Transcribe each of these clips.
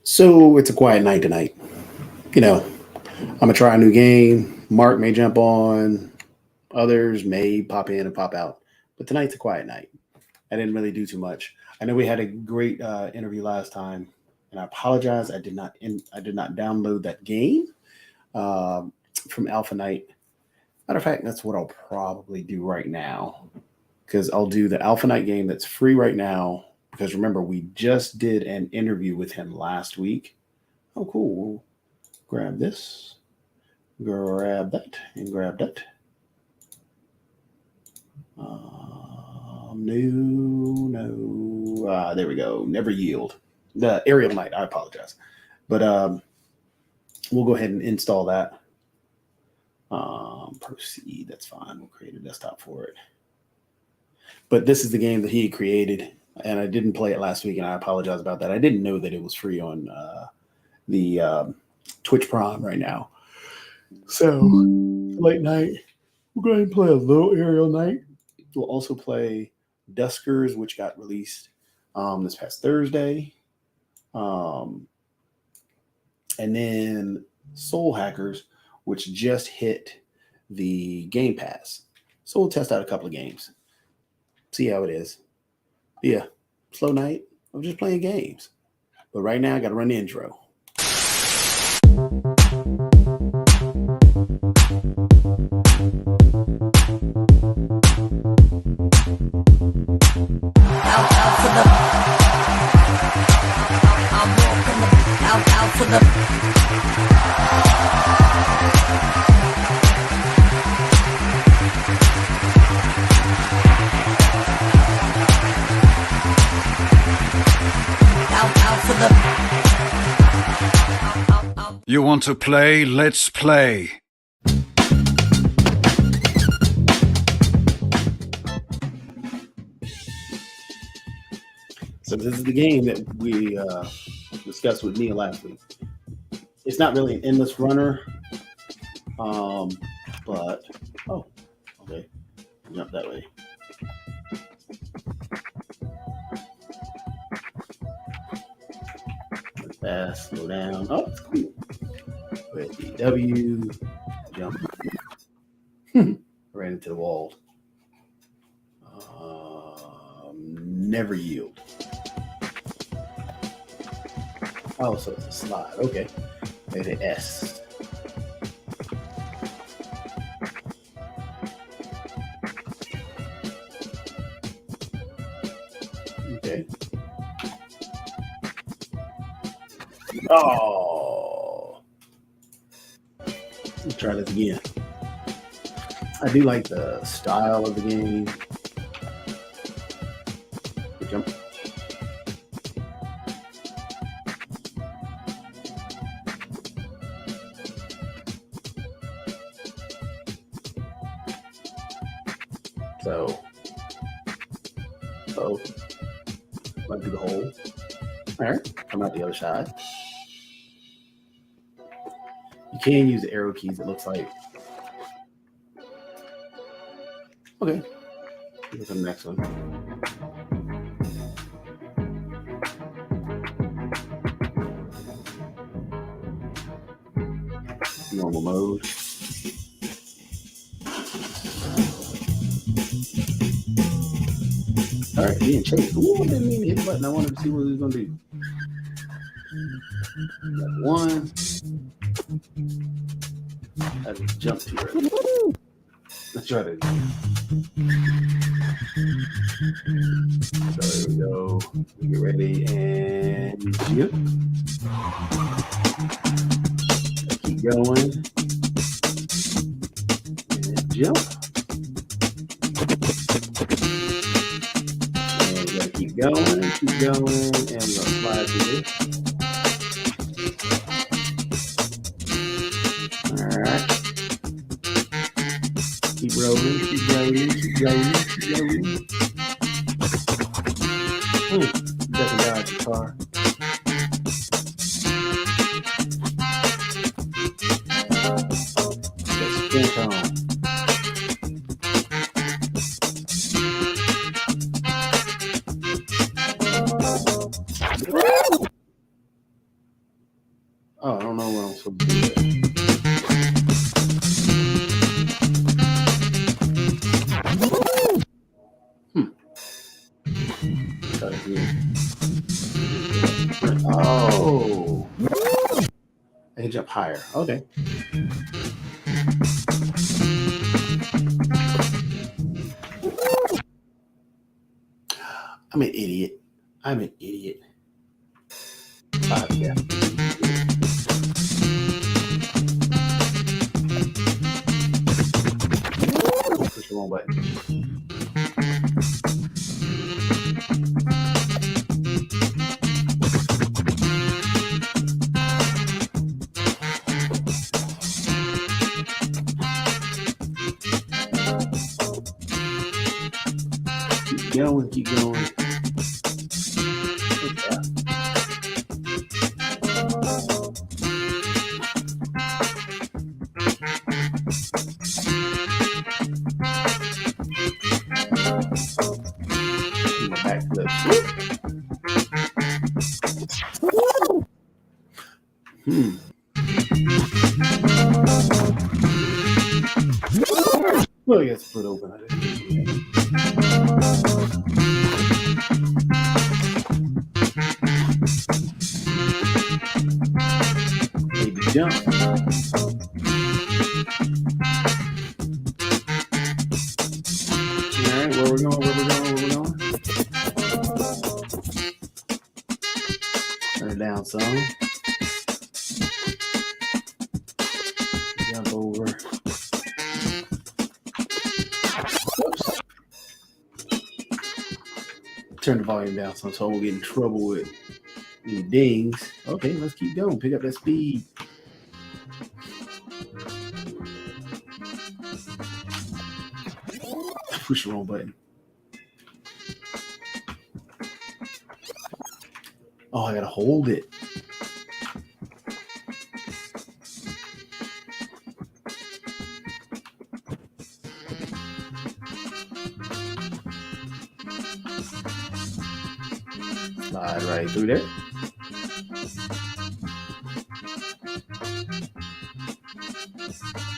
So it's a quiet night tonight. I'm gonna try a new game. Mark may jump on. Others may pop in and pop out. But tonight's a quiet night. I didn't really do too much. I know we had a great interview last time, and I apologize. I did not download that game from Alpha Night. Matter of fact, that's what I'll probably do right now because I'll do the Alpha Night game that's free right now. Because remember, we just did an interview with him last week. Oh, cool. We'll grab this, grab that, and grab that. No. There we go. Never yield. The Aerial Knight. I apologize. But we'll go ahead and install that. Proceed. That's fine. We'll create a desktop for it. But this is the game that he created. And I didn't play it last week, and I apologize about that. I didn't know that it was free on the Twitch Prime right now. So, late night, we'll go ahead and play a little Aerial Knight. We'll also play Duskers, which got released this past Thursday. And then Soul Hackers, which just hit the Gamepass. So we'll test out a couple of games, see how it is. Yeah, slow night. I'm just playing games. But right now, I got to run the intro. You want to play? Let's play. So this is the game that we discussed with Neil last week. It's not really an endless runner, but okay, jump that way. Fast, slow down. Oh, it's cool. With the W, jump. Ran into the wall. Never yield. Oh, so it's a slide. Okay. There's an S. Okay. Oh. Let's try this again. I do like the style of the game. Good jump. So, might do the hole. All right, come out the other side. You can use the arrow keys, it looks like. Okay, here's the next one. Normal mode. All right, being chased. Ooh, I didn't even hit the button. I wanted to see what he was going to do. Got one. I just jumped here. Let's try this. So there we go. We get ready and jump. Keep going. And jump. And we gotta keep going, and we're gonna slide through this. All right. Keep rolling, keep rolling, keep rolling, keep rolling. Doesn't dodge the car. Just pinch on. Oh, I don't know what I'm supposed to do there. Got it here. Oh, I can jump higher. Okay. I'm an idiot. I'm an idiot. Yeah. Push the wrong button. Keep going, keep going. Backflip. Well, I got split open. Maybe jump. All right, where we're going, where we're going, where we're going. Turn it down some. Jump over. Whoops. Turn the volume down some so I won't get in trouble with any dings. Okay, let's keep going. Pick up that speed. Push the wrong button. Oh, I gotta hold it. Slide right through there.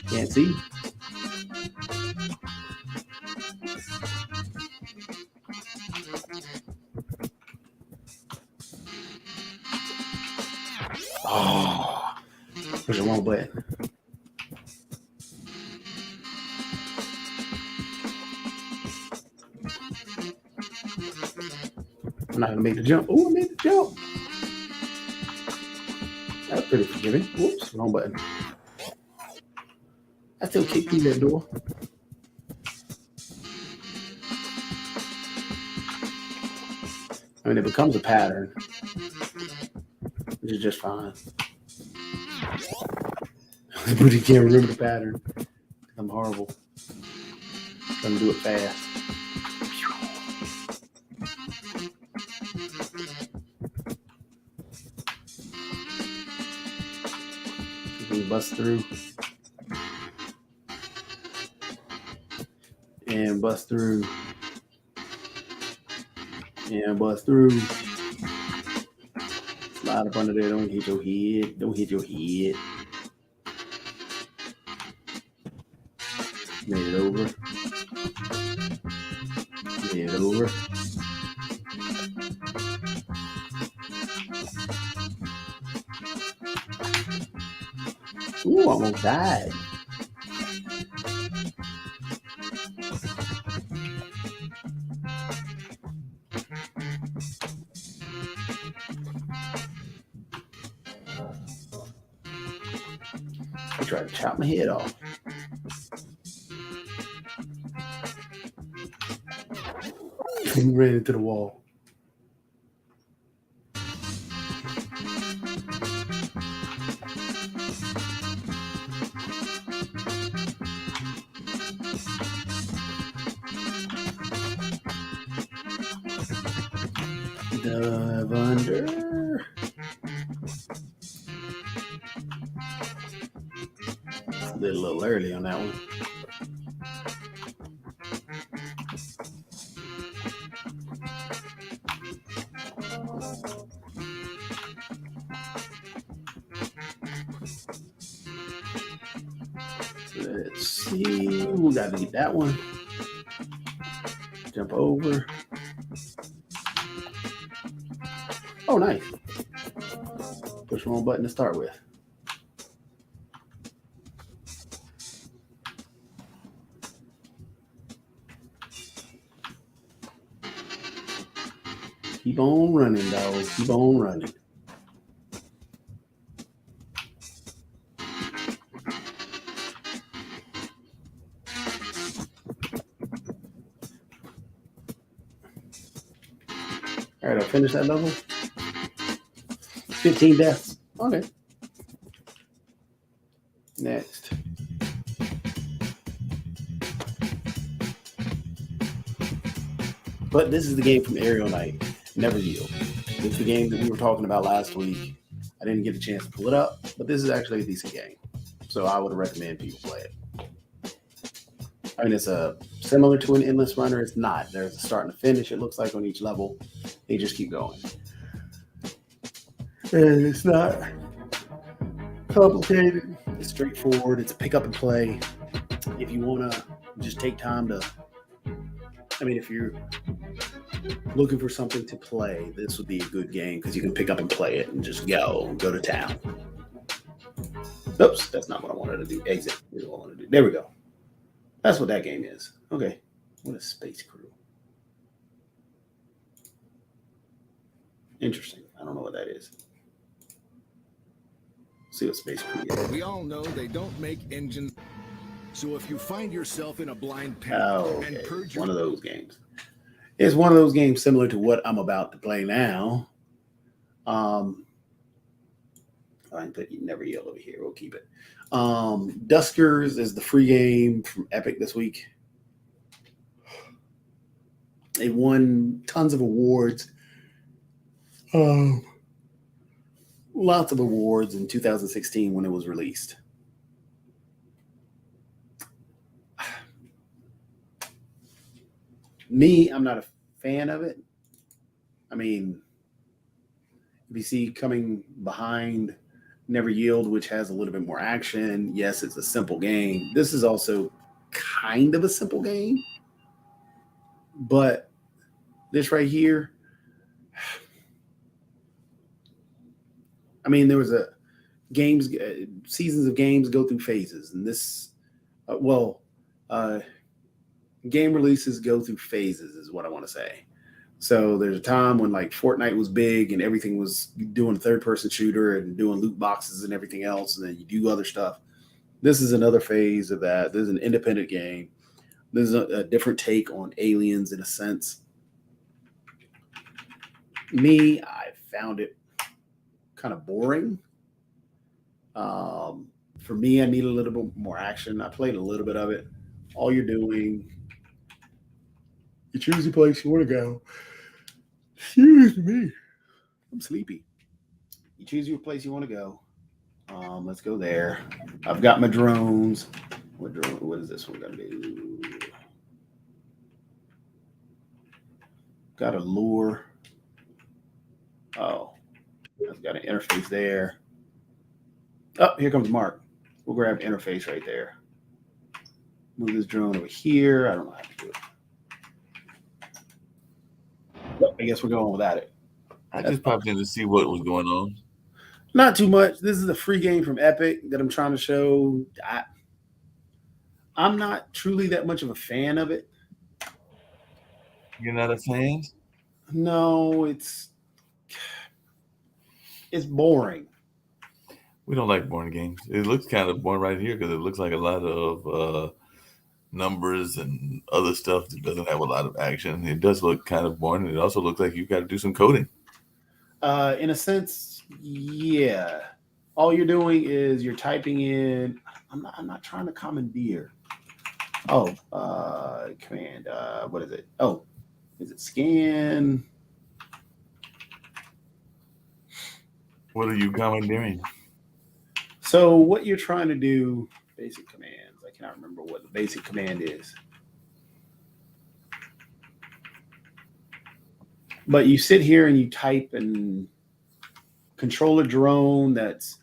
Can't see. Oh, push the wrong button. I'm not gonna make the jump. Oh, I made the jump. That's pretty forgiving. Whoops, wrong button. I still kicked through that door. I mean, it becomes a pattern, which is just fine. But you can't remember the pattern. I'm horrible. Trying to do it fast. You can bust through. And bust through. And bust through. Slide up under there. Don't hit your head. Don't hit your head. Made it over. Made it over. Ooh, almost died. I tried to chop my head off. Ran into the wall. Dive under. Did a little early on that one. see. We got to get that one. Jump over. Oh, nice. Push wrong button to start with. Keep on running, dog. Keep on running. All right, I finished that level. 15 deaths. Okay. Next. But this is the game from Aerial Knight, Never Yield. This is the game that we were talking about last week. I didn't get a chance to pull it up, but this is actually a decent game. So I would recommend people play it. I mean, it's similar to an endless runner. It's not. There's a start and a finish, it looks like, on each level. They just keep going. And it's not complicated. It's straightforward. It's a pick up and play. If you want to just take time to, I mean, if you're looking for something to play, this would be a good game because you can pick up and play it and just go to town. Oops, that's not what I wanted to do. Exit is what I wanted to do. There we go. That's what that game is. Okay. What is Space Crew? Interesting. I don't know what that is. See what Space Crew is. We all know they don't make engines. So if you find yourself in a blind panic and purge one of those games. It's one of those games similar to what I'm about to play now. I can put Never Yield over here. We'll keep it. Duskers is the free game from Epic this week. It won tons of awards. Lots of awards in 2016 when it was released. Me, I'm not a fan of it. I mean, if you see coming behind Never Yield, which has a little bit more action, yes, it's a simple game. This is also kind of a simple game. But this right here, I mean, there was seasons of games go through phases. And this, game releases go through phases is what I want to say. So there's a time when like Fortnite was big and everything was doing third-person shooter and doing loot boxes and everything else, and then you do other stuff. This is another phase of that. This is an independent game. This is a different take on aliens in a sense. Me, I found it kind of boring. For me, I need a little bit more action. I played a little bit of it. All you're doing, you choose the place you want to go. Excuse me. I'm sleepy. You choose your place you want to go. Let's go there. I've got my drones. What is this one going to do? Got a lure. Oh, I've got an interface there. Oh, here comes Mark. We'll grab interface right there. Move this drone over here. I don't know how to do it. Well, I guess we're going without it. I just popped in to see what was going on. Not too much. This is a free game from Epic that I'm trying to show. I'm not truly that much of a fan of it. You're not a fan? No, it's boring. We don't like boring games. It looks kind of boring right here because it looks like a lot of numbers and other stuff that doesn't have a lot of action. It does look kind of boring. It also looks like you've got to do some coding. In a sense, yeah. All you're doing is you're typing in. I'm not trying to commandeer. Oh, command. What is it? Oh, is it scan? What are you commandeering? So what you're trying to do, basic commands. I cannot remember what the basic command is. But you sit here and you type and control a drone that's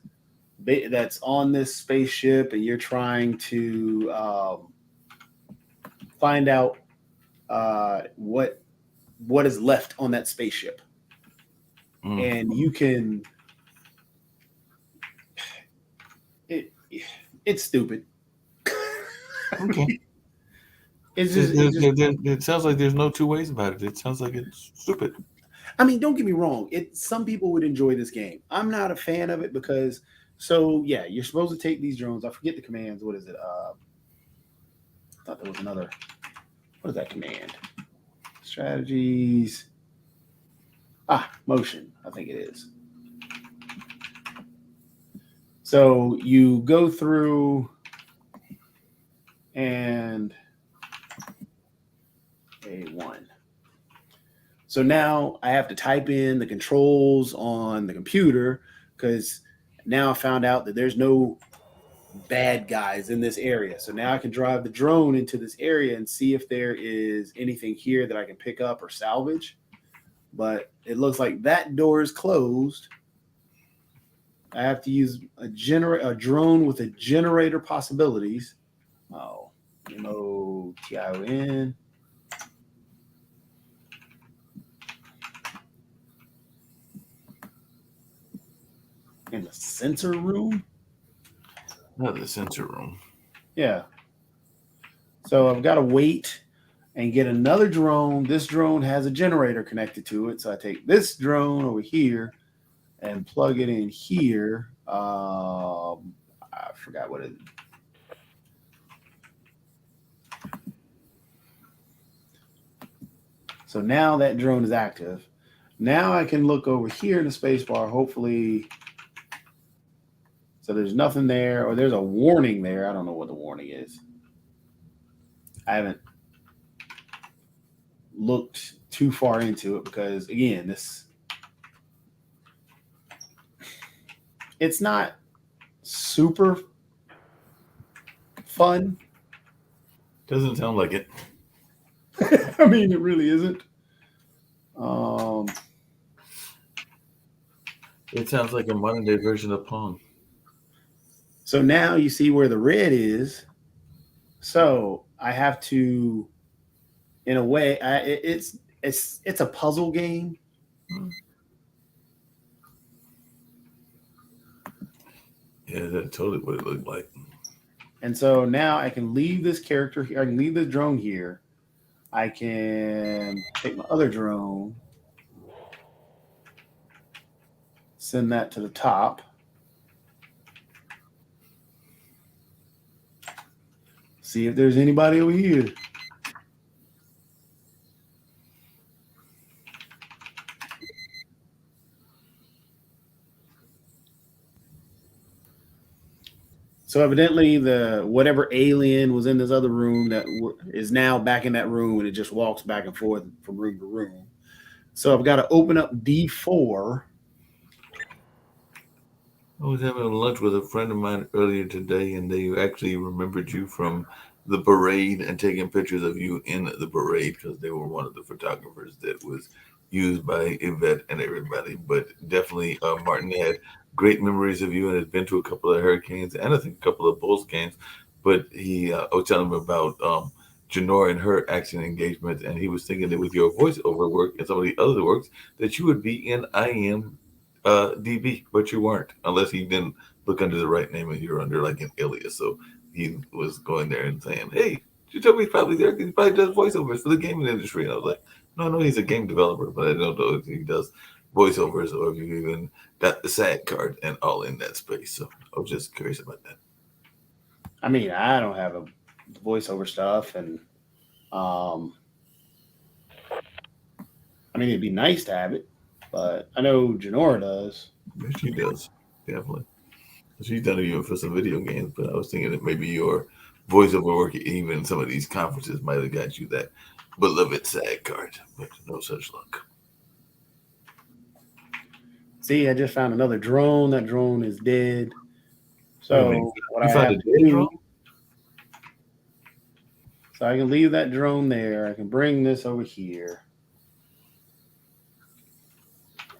that's on this spaceship, and you're trying to find out what is left on that spaceship, and you can. It's stupid. Okay. It sounds like there's no two ways about it. It sounds like it's stupid. I mean, don't get me wrong. Some people would enjoy this game. I'm not a fan of it because, so yeah, you're supposed to take these drones. I forget the commands. What is it? I thought there was another. What is that command? Strategies. Motion. I think it is. So you go through and A1. So now I have to type in the controls on the computer because now I found out that there's no bad guys in this area. So now I can drive the drone into this area and see if there is anything here that I can pick up or salvage. But it looks like that door is closed. I have to use a drone with a generator possibilities. Oh, MOTION. In the sensor room? Not the sensor room. Yeah. So I've got to wait and get another drone. This drone has a generator connected to it. So I take this drone over here and plug it in here. I forgot what it is. So now that drone is active. Now I can look over here in the space bar, hopefully. So there's nothing there, or there's a warning there. I don't know what the warning is. I haven't looked too far into it because, again, it's not super fun. Doesn't sound like it. I mean, it really isn't. It sounds like a modern day version of Pong. So now you see where the red is. So I have to, in a way, it's a puzzle game. Yeah, that's totally what it looked like. And so now I can leave this character here. I can leave the drone here. I can take my other drone, send that to the top. See if there's anybody over here. So evidently, whatever alien was in this other room that is now back in that room, and it just walks back and forth from room to room. So I've got to open up D4. I was having lunch with a friend of mine earlier today, and they actually remembered you from the parade and taking pictures of you in the parade because they were one of the photographers that was used by Yvette and everybody. But definitely, Martin had great memories of you and has been to a couple of Hurricanes and I think a couple of Bulls games. But I was telling him about Janora and her action engagement, and he was thinking that with your voiceover work and some of the other works that you would be in I Am DB, but you weren't, unless he didn't look under the right name and you're under like an alias. So he was going there and saying, "Hey, you tell me he's probably there because he probably does voiceovers for the gaming industry." And I was like, "No, he's a game developer, but I don't know if he does voiceovers or if you even got the SAG card and all in that space." So I was just curious about that. I mean, I don't have a voiceover stuff, and I mean, it'd be nice to have it, but I know Janora does. Yeah, she does, definitely. She's done it for some video games, but I was thinking that maybe your voiceover work, even some of these conferences, might have got you that beloved SAG card, but no such luck. See, I just found another drone. That drone is dead. So what I have to do, drone? So I can leave that drone there. I can bring this over here.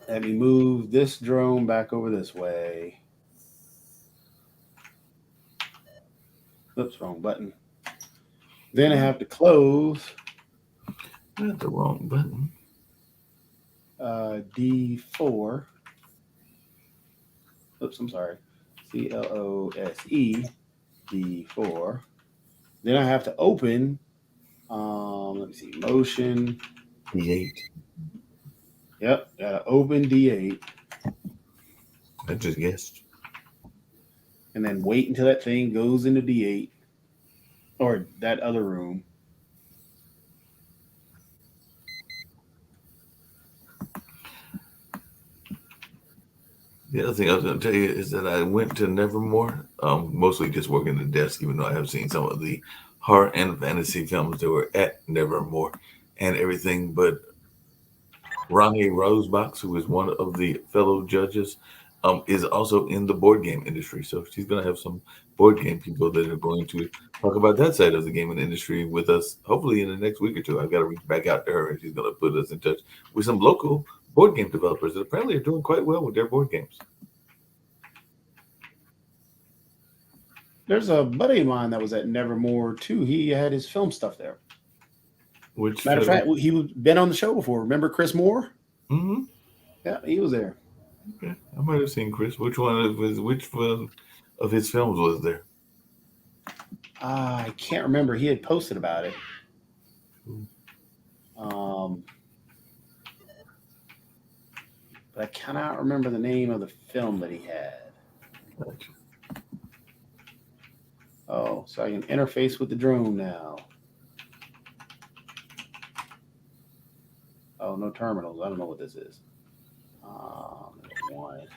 Let me move this drone back over this way. Oops, wrong button. Then I have to close Not the wrong button. D4. Oops, I'm sorry. CLOSE D4. Then I have to open. Let me see. Motion. D8. Yep, gotta open D8 I just guessed. and then wait until that thing goes into D8 or that other room. The other thing I was going to tell you is that I went to Nevermore, mostly just working the desk, even though I have seen some of the horror and fantasy films that were at Nevermore and everything. But Ronnie Rosebox, who is one of the fellow judges, is also in the board game industry. So she's going to have some board game people that are going to talk about that side of the gaming industry with us, hopefully in the next week or two. I've got to reach back out to her, and she's going to put us in touch with some local board game developers that apparently are doing quite well with their board games. There's a buddy of mine that was at Nevermore too. He had his film stuff there. Which Matter of fact, he was been on the show before. Remember Chris Moore? Mm-hmm. Yeah, he was there. Okay. I might have seen Chris. Which one of his films was there? I can't remember. He had posted about it. But I cannot remember the name of the film that he had. Gotcha. Oh, so I can interface with the drone now. Oh, no terminals. I don't know what this is. One.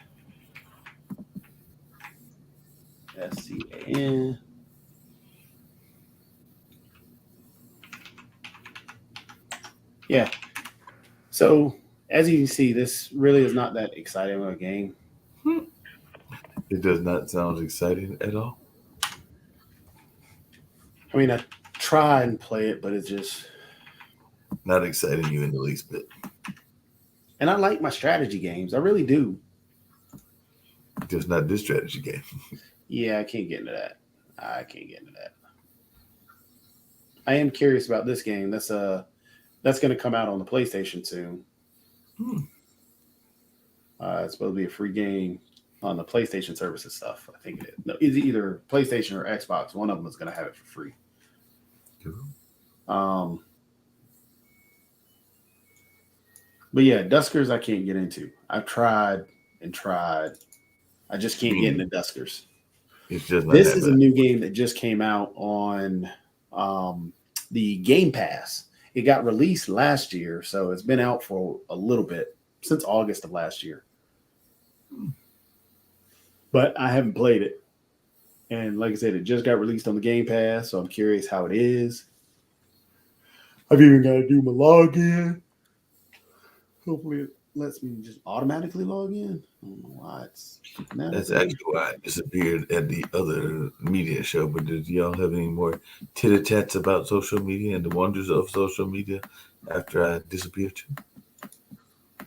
SCAN. Yeah. So, as you can see, this really is not that exciting of a game. It does not sound exciting at all. I mean, I try and play it, but it's just not exciting you in the least bit. And I like my strategy games. I really do. Just not this strategy game. Yeah, I can't get into that. I am curious about this game. That's going to come out on the PlayStation soon. It's supposed to be a free game on the PlayStation services stuff. I think it is. No, it's either PlayStation or Xbox. One of them is going to have it for free. Cool. But yeah, Duskers I can't get into. I've tried and tried. I just can't get into Duskers. It's just not this that is bad. A new game that just came out on the Gamepass. It got released last year, so it's been out for a little bit, since August of last year. But I haven't played it. And like I said, it just got released on the Game Pass, so I'm curious how it is. I've even got to do my login. Hopefully it lets me just automatically log in. I don't know why it's... That's actually why I disappeared at the other media show. But did y'all have any more tit-a-tats about social media and the wonders of social media after I disappeared too?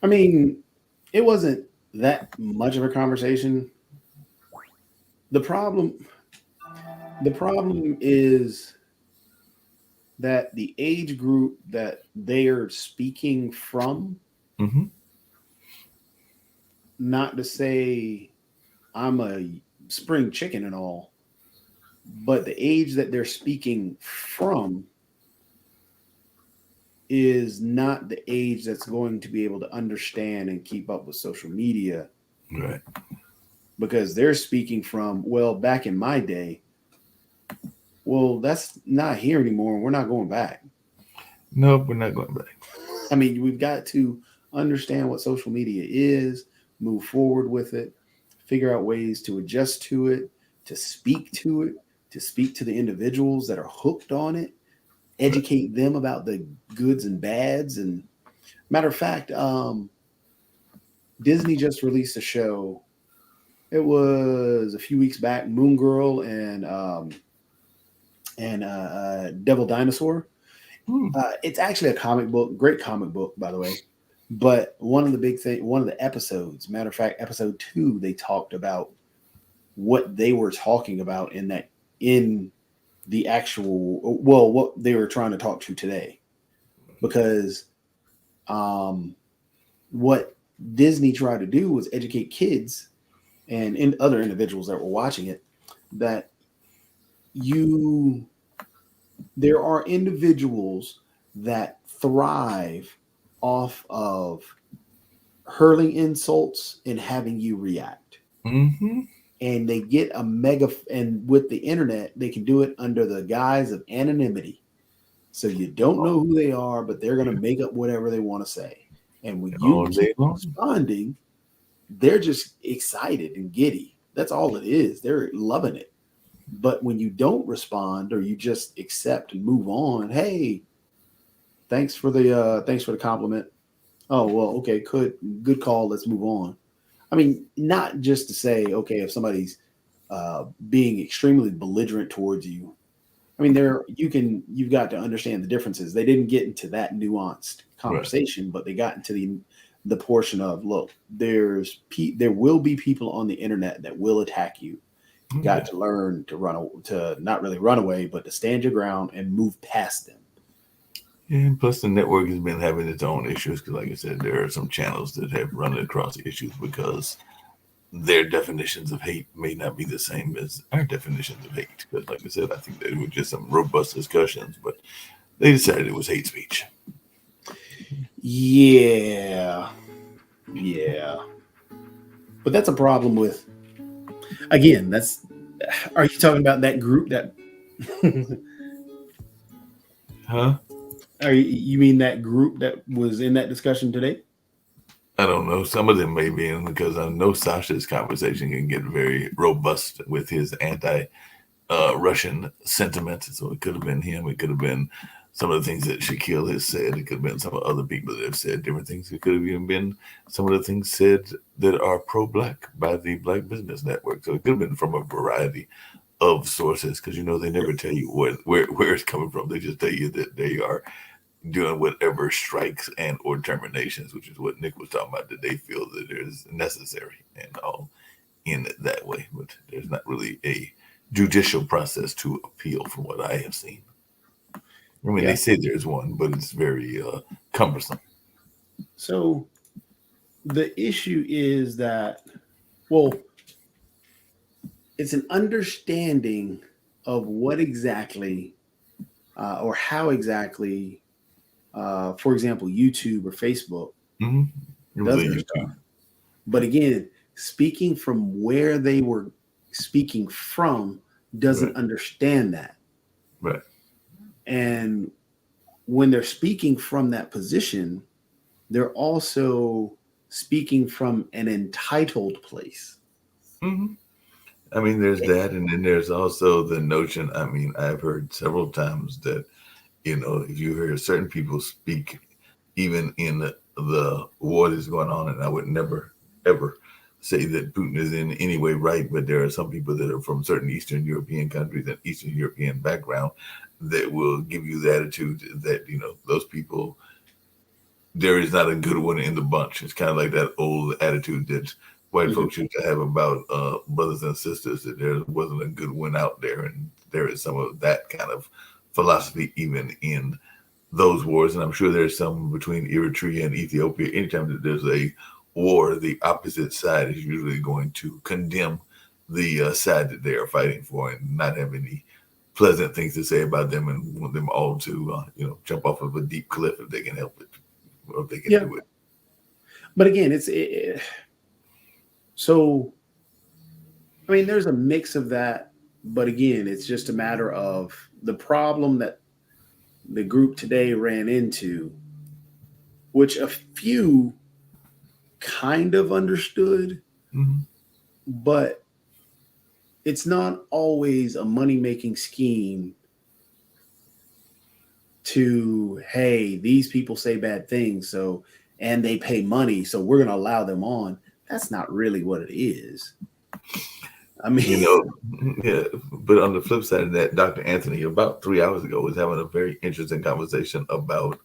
I mean, it wasn't that much of a conversation. The problem is that the age group that they are speaking from, not to say I'm a spring chicken and all, but the age that they're speaking from is not the age that's going to be able to understand and keep up with social media. Right. Because they're speaking from, well, back in my day. Well, that's not here anymore. We're not going back. Nope, we're not going back. I mean, we've got to understand what social media is, move forward with it, figure out ways to adjust to it, to speak to the individuals that are hooked on it, educate them about the goods and bads. And matter of fact, Disney just released a show. It was a few weeks back, Moon Girl and Devil Dinosaur. It's actually a comic book, great comic book, by the way. But one of the episodes, matter of fact, episode 2, they talked about what they were talking about in the actual, well, what they were trying to talk to today, because what Disney tried to do was educate kids and other individuals that were watching it that you there are individuals that thrive off of hurling insults and having you react. Mm-hmm. And they get a mega, and with the internet, they can do it under the guise of anonymity. So you don't know who they are, but they're going to make up whatever they want to say. And when you All keep day long. responding, they're just excited and giddy. That's all it is. They're loving it. But when you don't respond or you just accept and move on, hey, thanks for the compliment. Oh well, okay, good call. Let's move on. I mean, not just to say, okay, if somebody's being extremely belligerent towards you. I mean, you've got to understand the differences. They didn't get into that nuanced Right. conversation, but they got into the portion of, look, there will be people on the internet that will attack you. You got to learn to not really run away, but to stand your ground and move past them. And plus, the network has been having its own issues because, like I said, there are some channels that have run across issues because their definitions of hate may not be the same as our definitions of hate. Because, like I said, I think there were just some robust discussions, but they decided it was hate speech. Yeah. But that's a problem with, again, are you talking about that group that, Huh? you mean that group that was in that discussion today? I don't know. Some of them may be in because I know Sasha's conversation can get very robust with his anti-Russian sentiment. So it could have been him. It could have been some of the things that Shaquille has said. It could have been some other people that have said different things. It could have even been some of the things said that are pro-black by the Black Business Network. So it could have been from a variety of sources because they never tell you where it's coming from. They just tell you that they are doing whatever strikes and or terminations, which is what Nick was talking about, that they feel that it is necessary and all in that way. But there's not really a judicial process to appeal from what I have seen. I mean, they say there's one, but it's very cumbersome. So the issue is that, well, it's an understanding of what exactly or how exactly, for example, YouTube or Facebook does their stuff. But again, speaking from where they were speaking from doesn't understand that. Right. And when they're speaking from that position, they're also speaking from an entitled place. Mm-hmm. I mean, there's that. And then there's also the notion, I mean, I've heard several times that, if you hear certain people speak, even in the war that's going on, and I would never, ever say that Putin is in any way right, but there are some people that are from certain Eastern European countries and Eastern European background that will give you the attitude that, those people, there is not a good one in the bunch. It's kind of like that old attitude that white folks used to have about brothers and sisters, that there wasn't a good one out there. And there is some of that kind of philosophy even in those wars. And I'm sure there's some between Eritrea and Ethiopia. Anytime that there's a war, the opposite side is usually going to condemn the side that they are fighting for and not have any pleasant things to say about them and want them all to, jump off of a deep cliff if they can help it, or if they can do it. But again, so, I mean, there's a mix of that. But again, it's just a matter of the problem that the group today ran into, which a few kind of understood, but it's not always a money-making scheme to, hey, these people say bad things, and they pay money, so we're going to allow them on. That's not really what it is. I mean, yeah. But on the flip side of that, Dr. Anthony, about 3 hours ago, was having a very interesting conversation about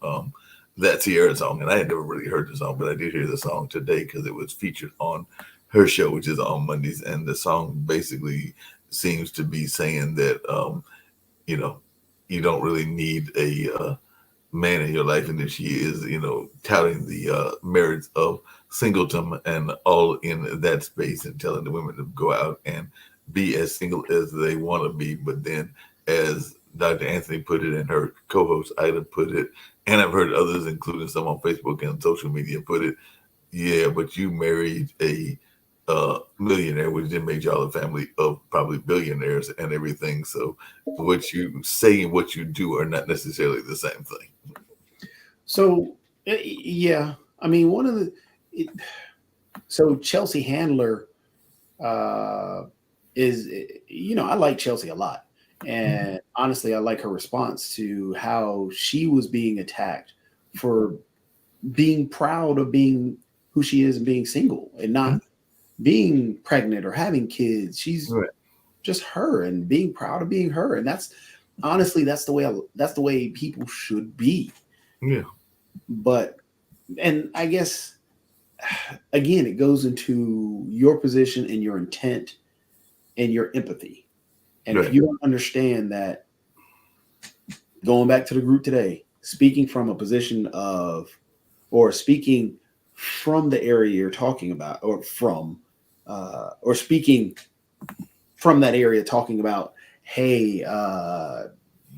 that Sierra song. And I had never really heard the song, but I did hear the song today because it was featured on her show, which is on Mondays. And the song basically seems to be saying that you don't really need a man in your life, and then she is, touting the merits of singleton and all in that space and telling the women to go out and be as single as they want to be. But then, as Dr. Anthony put it and her co-host Ida put it, and I've heard others, including some on Facebook and social media, put it, yeah, but you married a millionaire, which then made y'all a family of probably billionaires and everything. So what you say and what you do are not necessarily the same thing. So, yeah, I mean, so Chelsea Handler is, I like Chelsea a lot. And honestly, I like her response to how she was being attacked for being proud of being who she is and being single and not being pregnant or having kids. She's just her and being proud of being her. And that's honestly, that's the way people should be. Yeah. But, and I guess, again, it goes into your position and your intent and your empathy. And if you don't understand that, going back to the group today, speaking from a position of, or speaking from the area you're talking about, or speaking from that area, talking about, hey,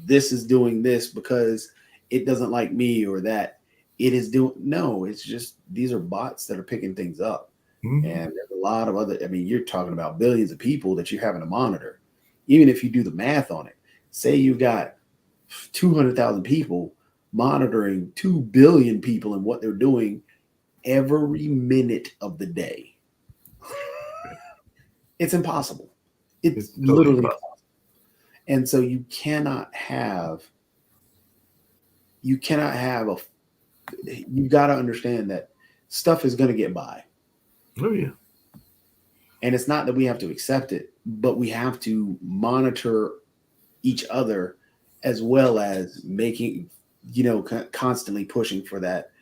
this is doing this because it doesn't like me, or that it is doing, no, it's just, these are bots that are picking things up. And there's a lot of other, I mean, you're talking about billions of people that you're having to monitor. Even if you do the math on it, say you've got 200,000 people monitoring 2 billion people and what they're doing every minute of the day. It's impossible. It's literally impossible. And so you cannot have you've got to understand that stuff is going to get by. Oh, yeah. And it's not that we have to accept it, but we have to monitor each other, as well as making, constantly pushing for that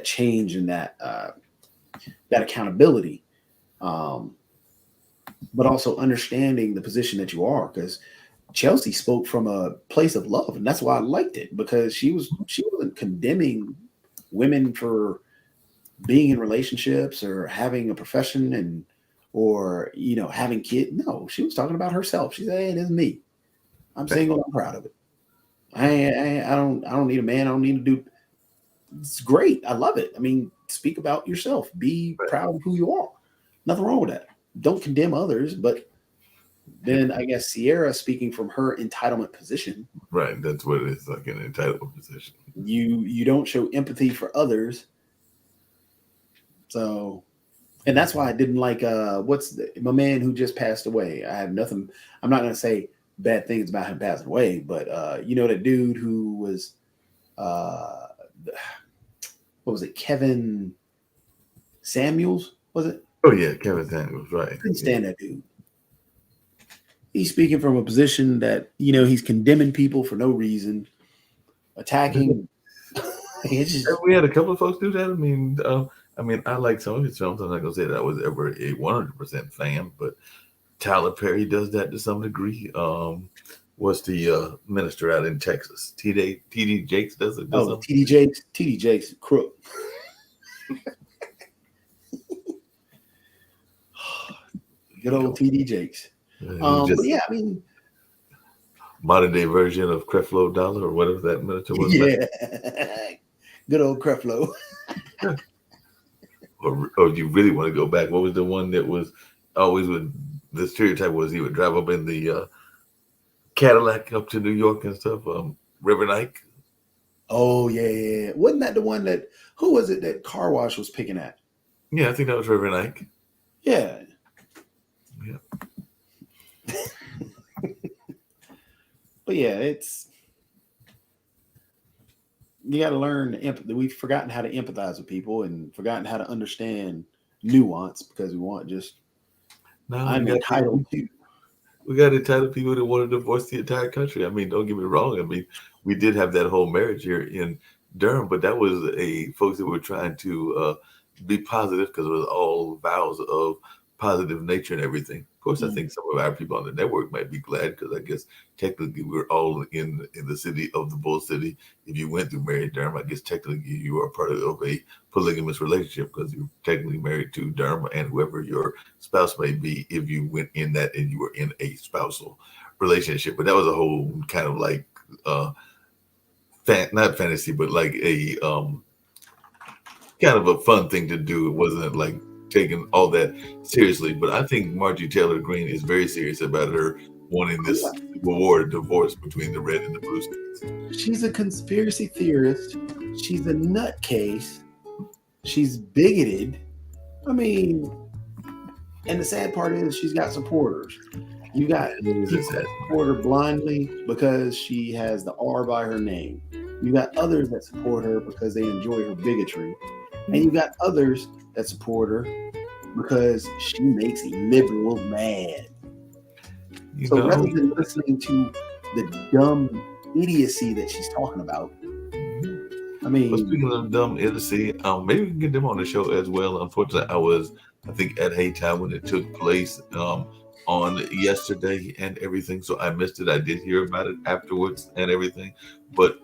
change and that accountability. But also understanding the position that you are, because Chelsea spoke from a place of love, and that's why I liked it, because she wasn't condemning women for being in relationships or having a profession or having kids. No, she was talking about herself. She said, "Hey, this is me. I'm single. I'm proud of it. I don't need a man. I don't need to do." It's great. I love it. I mean, speak about yourself. Be proud of who you are. Nothing wrong with that. Don't condemn others, but then I guess Sierra, speaking from her entitlement position. Right. That's what it is, like an entitlement position. You don't show empathy for others. So, and that's why I didn't like my man who just passed away. I have nothing. I'm not going to say bad things about him passing away, but that dude who was what was it? Kevin Samuels, was it? Oh yeah, Kevin Samuels, right. I couldn't stand that dude. He's speaking from a position that, he's condemning people for no reason, attacking. We had a couple of folks do that. I mean, I like some of his films. I'm not gonna say that I was ever a 100% fan, but Tyler Perry does that to some degree. What's the minister out in Texas? TD Jakes does it. TD Jakes, crook. Good old TD Jakes. But yeah, I mean, modern day version of Creflo Dollar or whatever that minister was. Yeah, good old Creflo. Or you really want to go back? What was the one that was always with the stereotype was he would drive up in the Cadillac up to New York and stuff? Reverend Ike. Oh yeah. Wasn't that the one who was it that Car Wash was picking at? Yeah, I think that was Reverend Ike. Yeah. But yeah, you got to learn empathy. We've forgotten how to empathize with people and forgotten how to understand nuance, because we want just I'm entitled to. We got entitled people that want to divorce the entire country. I mean, don't get me wrong. I mean, we did have that whole marriage here in Durham, but that was folks that were trying to be positive, because it was all vows of positive nature and everything. Of course, I think some of our people on the network might be glad because I guess technically we're all in the city of the Bull City. If you went through Mary Durham, I guess technically you are part of a polygamous relationship because you're technically married to Durham and whoever your spouse may be. If you went in that and you were in a spousal relationship, but that was a whole kind of like not fantasy, but like a kind of a fun thing to do. It wasn't like taking all that seriously, but I think Margie Taylor Greene is very serious about her wanting this Civil War divorce between the red and the blue states. She's a conspiracy theorist. She's a nutcase. She's bigoted. I mean, and the sad part is she's got supporters. You got people that support her blindly because she has the R by her name. You got others that support her because they enjoy her bigotry. And you got others that support her because she makes liberals mad. So rather than listening to the dumb idiocy that she's talking about, I mean, well, speaking of dumb idiocy, maybe we can get them on the show as well. Unfortunately, I think, at Haytime when it took place on yesterday and everything, so I missed it. I did hear about it afterwards and everything,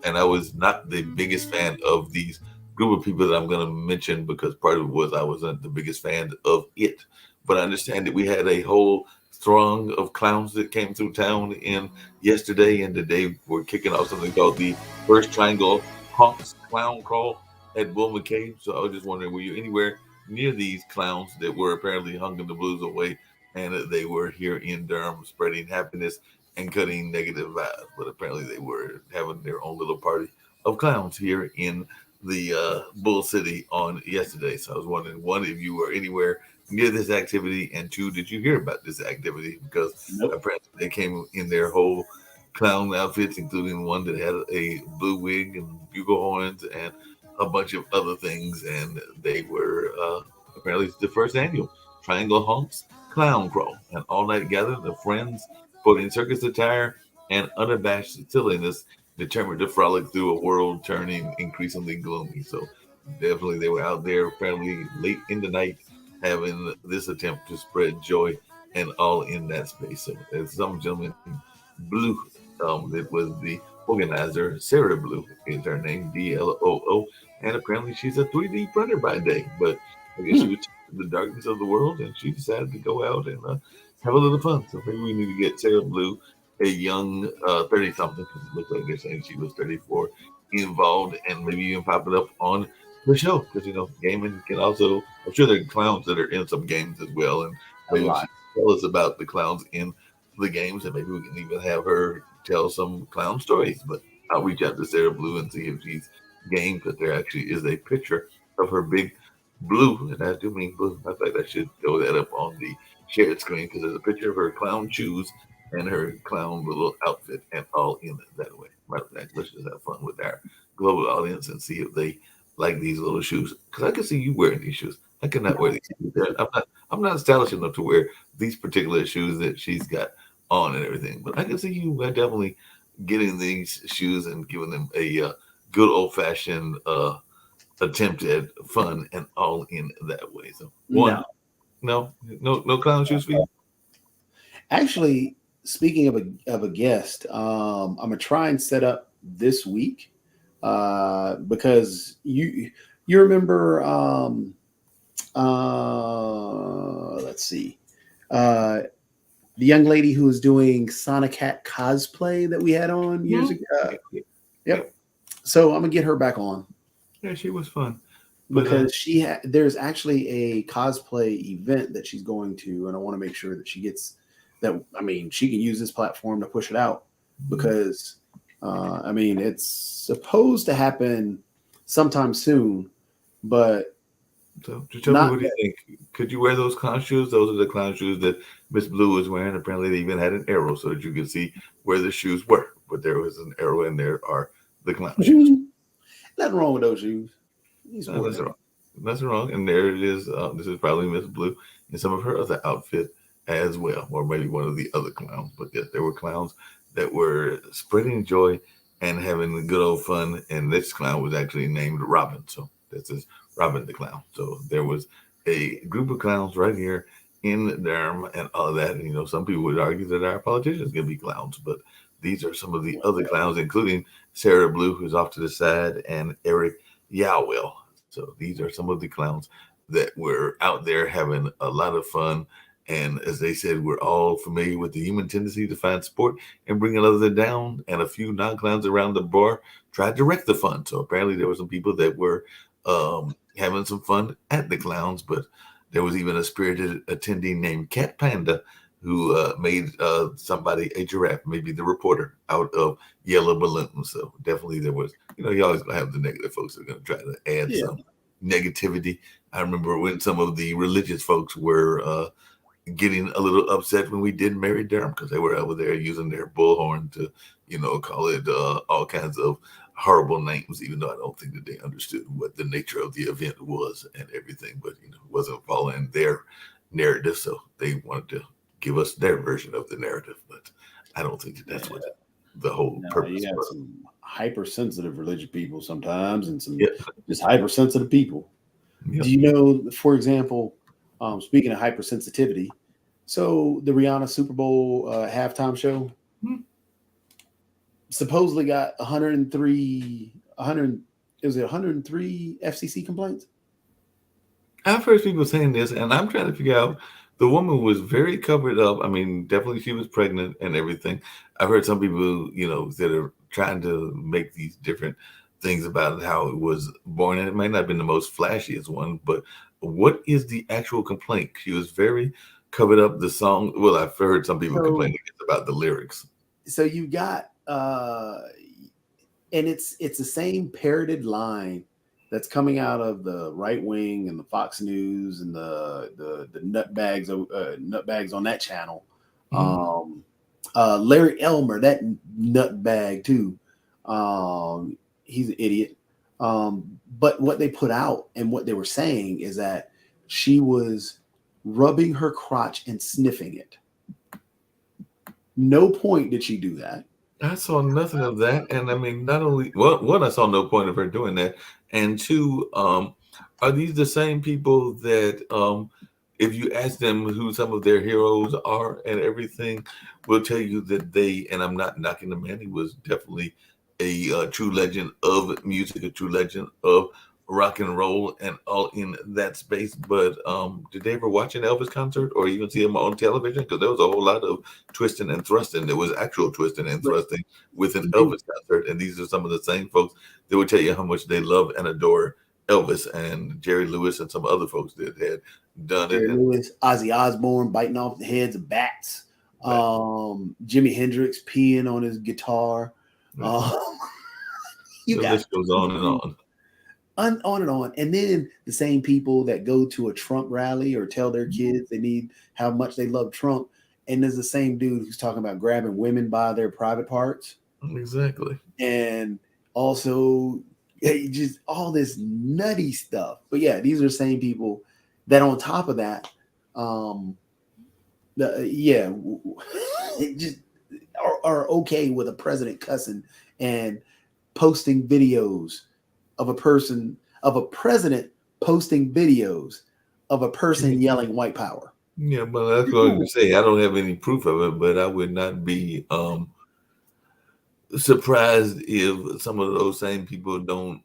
and I was not the biggest fan of these group of people that I'm going to mention because part of it was I wasn't the biggest fan of it. But I understand that we had a whole throng of clowns that came through town in yesterday, and today we're kicking off something called the First Triangle Honks Clown Crawl at Will McCabe. So I was just wondering, were you anywhere near these clowns that were apparently hung in the blues away, and they were here in Durham spreading happiness and cutting negative vibes? But apparently they were having their own little party of clowns here in the Bull City on yesterday. So I was wondering, one, if you were anywhere near this activity, and two, did you hear about this activity? Because apparently they came in their whole clown outfits, including one that had a blue wig and bugle horns and a bunch of other things, and they were apparently the first annual Triangle Honks Clown Crawl, an all-night gathering of friends sporting circus attire and unabashed silliness, determined to frolic through a world turning increasingly gloomy. So definitely they were out there apparently late in the night having this attempt to spread joy and all in that space. So as some gentleman Blue, that was the organizer, Sarah Blue is her name, Bloo, and apparently she's a 3D printer by day, but I guess she was in the darkness of the world and she decided to go out and have a little fun. So maybe we need to get Sarah Blue, a young 30 something, because it looks like they're saying she was 34, involved, and maybe even pop it up on the show, because gaming can also, I'm sure there are clowns that are in some games as well, and maybe she can tell us about the clowns in the games, and maybe we can even have her tell some clown stories. But I'll reach out to Sarah Blue and see if she's game, because there actually is a picture of her big blue, and I do mean blue. I think I should throw that up on the shared screen, because there's a picture of her clown shoes and her clown little outfit, and all in that way. Right back. Let's just have fun with our global audience and see if they like these little shoes. Because I can see you wearing these shoes. I cannot wear these shoes. I'm not stylish enough to wear these particular shoes that she's got on and everything. But I can see you definitely getting these shoes and giving them a good old fashioned attempt at fun and all in that way. So no clown shoes for you. Actually, speaking of a guest, I'm gonna try and set up this week because you remember let's see the young lady who was doing Sonic Cat cosplay that we had on years ago. Yep. So I'm gonna get her back on. Yeah, she was fun. Because there's actually a cosplay event that she's going to, and I want to make sure that she gets that. I mean, she can use this platform to push it out because, I mean, it's supposed to happen sometime soon, but. So, just tell me what you think. Could you wear those clown shoes? Those are the clown shoes that Miss Blue was wearing. Apparently, they even had an arrow so that you could see where the shoes were. But there was an arrow, and there are the clown shoes. Nothing wrong with those shoes. Nothing wrong. And there it is. This is probably Miss Blue in some of her other outfit as well, or maybe one of the other clowns. But yes, there were clowns that were spreading joy and having good old fun. And this clown was actually named Robin. So this is Robin the Clown. So there was a group of clowns right here in Durham and all of that. And, some people would argue that our politicians can be clowns, but these are some of the other clowns, including Sarah Blue, who's off to the side, and Eric Yowell. So these are some of the clowns that were out there having a lot of fun. And as they said, we're all familiar with the human tendency to find sport and bring another down. And a few non-clowns around the bar tried to wreck the fun. So apparently there were some people that were having some fun at the clowns, but there was even a spirited attendee named Cat Panda who made somebody a giraffe, maybe the reporter, out of yellow balloons. So definitely there was, you always gonna have the negative folks that are gonna try to add some negativity. I remember when some of the religious folks were getting a little upset when we did Mary Durham because they were over there using their bullhorn to, call it all kinds of horrible names, even though I don't think that they understood what the nature of the event was and everything, but it wasn't following their narrative, so they wanted to give us their version of the narrative. But I don't think that's what the whole purpose you got was. some hypersensitive religious people sometimes, and some just hypersensitive people. Yep. Do you know, for example, speaking of hypersensitivity, so the Rihanna Super Bowl halftime show supposedly got 103 FCC complaints? I've heard people saying this, and I'm trying to figure out. The woman was very covered up. I mean, definitely she was pregnant and everything. I've heard some people, that are trying to make these different things about how it was born, and it might not have been the most flashiest one, but what is the actual complaint? She was very covered up. The song, well, I've heard some people complaining about the lyrics. So you got, and it's the same parroted line that's coming out of the right wing and the Fox News and the nutbags on that channel. Larry Elmer, that nutbag too. He's an idiot. But what they put out and what they were saying is that she was rubbing her crotch and sniffing it. No point did she do that. I saw nothing of that. And I mean, not only, well, one, I saw no point of her doing that. And two, are these the same people that if you ask them who some of their heroes are and everything, will tell you that they, and I'm not knocking the man, he was definitely a true legend of music, a true legend of rock and roll and all in that space. But did they ever watch an Elvis concert or even see him on television? Because there was a whole lot of twisting and thrusting. There was actual twisting and thrusting with an Elvis concert. And these are some of the same folks that would tell you how much they love and adore Elvis, and Jerry Lewis and some other folks that had done Jerry it. Lewis, Ozzy Osbourne biting off the heads of bats. Jimi Hendrix peeing on his guitar. The list goes on and on. On and on. And then the same people that go to a Trump rally or tell their kids they need how much they love Trump. And there's the same dude who's talking about grabbing women by their private parts. Exactly. And also just all this nutty stuff. But yeah, these are the same people that on top of that, just are okay with a president cussing and posting videos of a president posting videos of a person yelling white power. Yeah, but that's what I was going to say. I don't have any proof of it, but I would not be surprised if some of those same people don't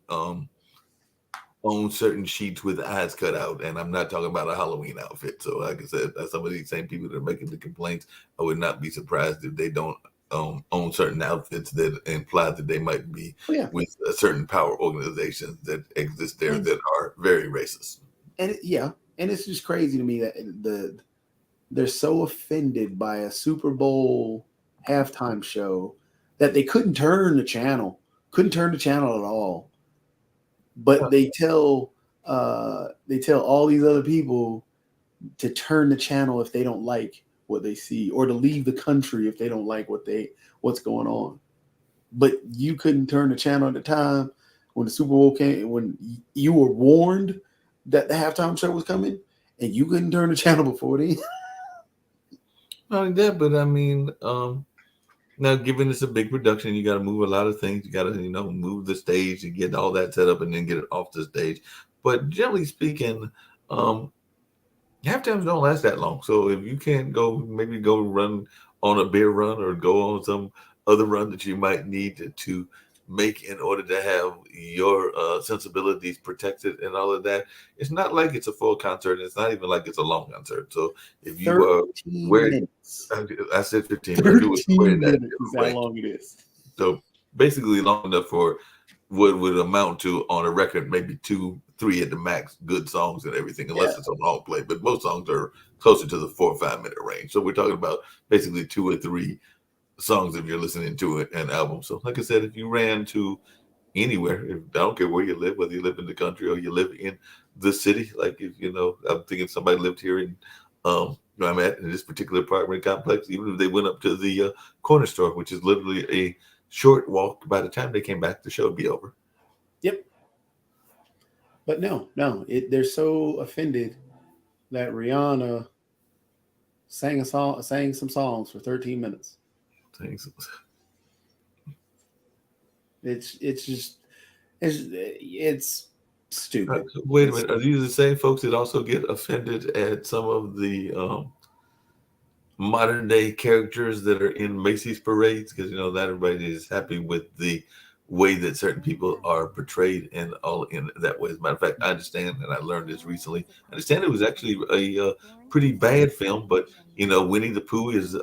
own certain sheets with eyes cut out. And I'm not talking about a Halloween outfit. So like I said, some of these same people that are making the complaints, I would not be surprised if they don't own certain outfits that imply that they might be with a certain power organizations that exist there that are very racist. And it's just crazy to me that they're so offended by a Super Bowl halftime show that they couldn't turn the channel at all. But they tell all these other people to turn the channel if they don't like what they see, or to leave the country if they don't like what's going on. But you couldn't turn the channel at the time when the Super Bowl came, when you were warned that the halftime show was coming, and you couldn't turn the channel before then. Not only that, but I mean, now given it's a big production, you got to move a lot of things. You got to, move the stage to get all that set up and then get it off the stage. But generally speaking, half times don't last that long. So if you can't go, maybe go run on a beer run or go on some other run that you might need to make in order to have your sensibilities protected and all of that. It's not like it's a full concert. It's not even like it's a long concert. So if you 13 wear, minutes. I said 15, but do it wear 13 that minutes is how range. long it is. So basically long enough for what would amount to on a record maybe 2, 3 at the max good songs and everything, unless Yeah. it's a long play. But most songs are closer to the 4 or 5 minute range. So we're talking about basically 2 or 3 songs if you're listening to an album. So like I said, if you ran to anywhere, I don't care where you live, whether you live in the country or you live in the city, like if I'm thinking somebody lived here in where I'm at in this particular apartment complex, even if they went up to the corner store, which is literally a short walk, by the time they came back, the show would be over. Yep. But no, they're so offended that Rihanna sang some songs for 13 minutes. Thanks. It's just it's stupid. Wait a It's minute. Are these the same folks that also get offended at some of the modern day characters that are in Macy's parades? Because not everybody is happy with the way that certain people are portrayed and all in that way. As a matter of fact, I understand, and I learned this recently. I understand it was actually a pretty bad film, but Winnie the Pooh is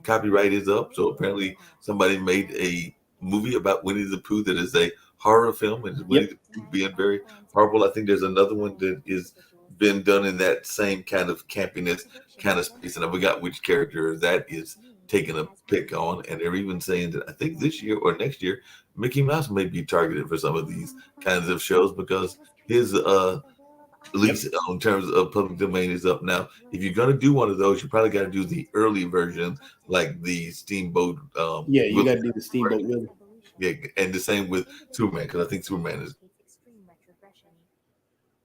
copyright is up, so apparently somebody made a movie about Winnie the Pooh that is a horror film, and Winnie Yep. the Pooh being very horrible. I think there's another one that is been done in that same kind of campiness kind of space, and I forgot which character that is taking a pick on, and they're even saying that I think this year or next year, Mickey Mouse may be targeted for some of these kinds of shows because his Yep. lease in terms of public domain is up now. If you're gonna do one of those, you probably got to do the early version, like the Steamboat Yeah, you got Willie. to do the Steamboat Willie. Yeah, and the same with Superman because I think Superman is.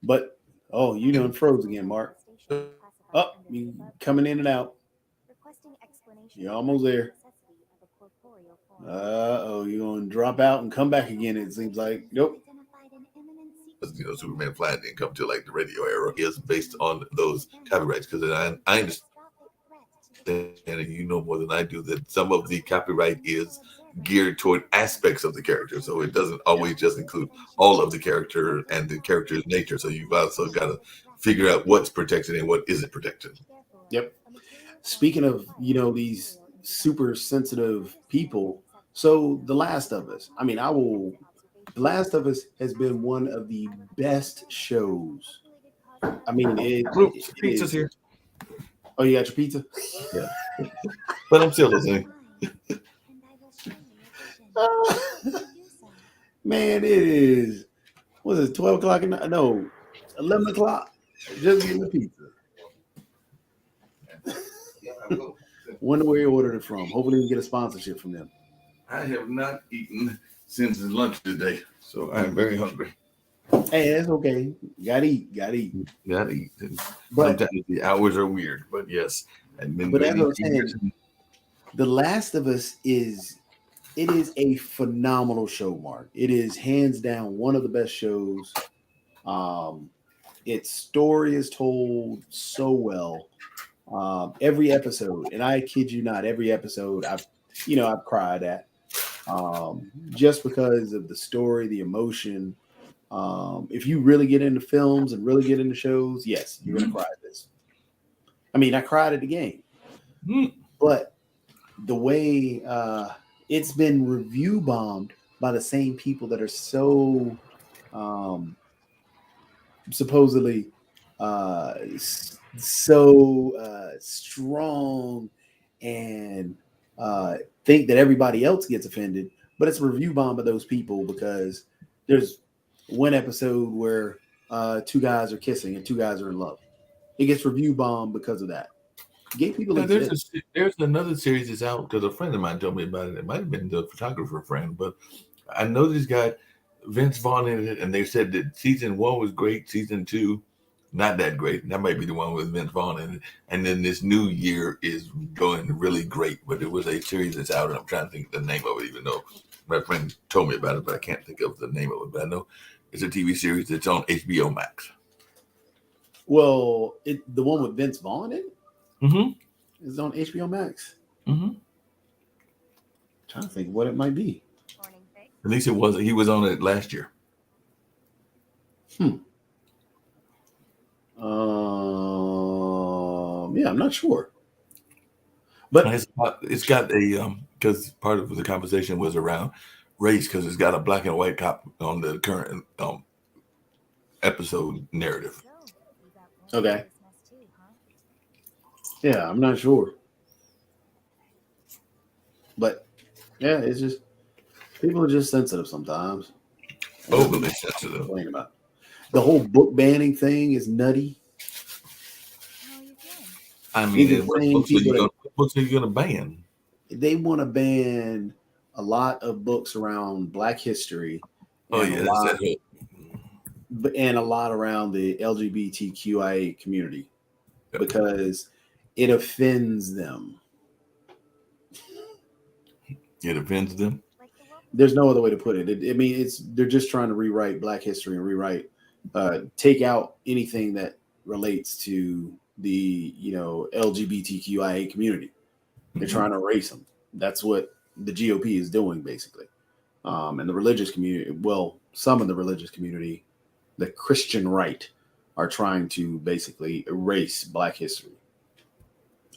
But you done froze again, Mark. Oh, you coming in and out. You're almost there. You're gonna drop out and come back again. It seems like nope. Superman flying didn't come to like the radio era is based on those copyrights because I understand and more than I do that some of the copyright is geared toward aspects of the character, so it doesn't always just include all of the character and the character's nature. So you've also got to figure out what's protected and what isn't protected. Yep. Speaking of these super sensitive people, so The Last of Us. I mean, The Last of Us has been one of the best shows. I mean, Oops, it pizza's is. here. Oh, you got your pizza? Yeah, but I'm still listening. Man, it is. Was it 12 o'clock? No, 11 o'clock. Just getting the pizza. Wonder where you ordered it from. Hopefully, we can get a sponsorship from them. I have not eaten since lunch today, so I'm very hungry. Hey, that's okay. Gotta eat. Gotta eat. But Sometimes the hours are weird, but yes. I've been but as I waiting was saying, The Last of Us is a phenomenal show, Mark. It is hands down one of the best shows. Its story is told so well. Every episode, and I kid you not, every episode I've cried at, just because of the story, the emotion. If you really get into films and really get into shows, yes, you're gonna cry at this. I mean, I cried at the game, but the way it's been review bombed by the same people that are so supposedly strong and think that everybody else gets offended, but it's review bomb by those people because there's one episode where two guys are kissing and two guys are in love. It gets review bomb because of that. Gay people exist. There's another series that's out because a friend of mine told me about it. It might have been the photographer friend, but I know this guy Vince Vaughn in it, and they said that season 1 was great, season 2 not that great. That might be the one with Vince Vaughn in it. And then this new year is going really great. But it was a series that's out, and I'm trying to think of the name of it, even though my friend told me about it, but I can't think of the name of it. But I know it's a TV series that's on HBO Max. Well, the one with Vince Vaughn in it Mm-hmm. is on HBO Max. Mm-hmm. Trying to think what it might be. At least it was. He was on it last year. Yeah, I'm not sure, but It's got a because part of the conversation was around race because it's got a black and white cop on the current episode narrative. okay. Yeah, I'm not sure, but yeah, it's just people are just sensitive sometimes. And there's Overly nothing to sensitive. complain about. The whole book banning thing is nutty. I These are mean, the same people that what books are you gonna ban? they want to ban a lot of books around Black history Oh and a yeah, that's lot that whole. and a lot around the LGBTQIA community Yep. because it offends them. It offends them. There's no other way to put it. I mean, they're just trying to rewrite Black history and take out anything that relates to the LGBTQIA community. They're Mm-hmm. trying to erase them. That's what the GOP is doing, basically. And the religious community, well, some of the religious community, the Christian right, are trying to basically erase Black history.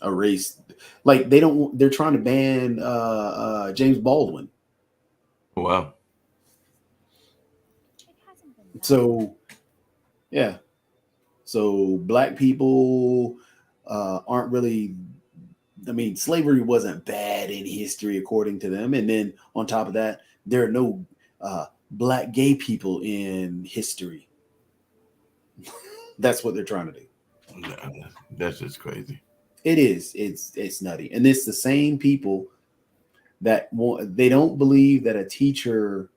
Erase, like they don't. They're trying to ban James Baldwin. Wow. So yeah, so Black people aren't really. I mean, slavery wasn't bad in history according to them, and then on top of that, there are no Black gay people in history. That's what they're trying to do. Nah, that's just crazy. It is. It's nutty, and it's the same people that want. They don't believe that a teacher.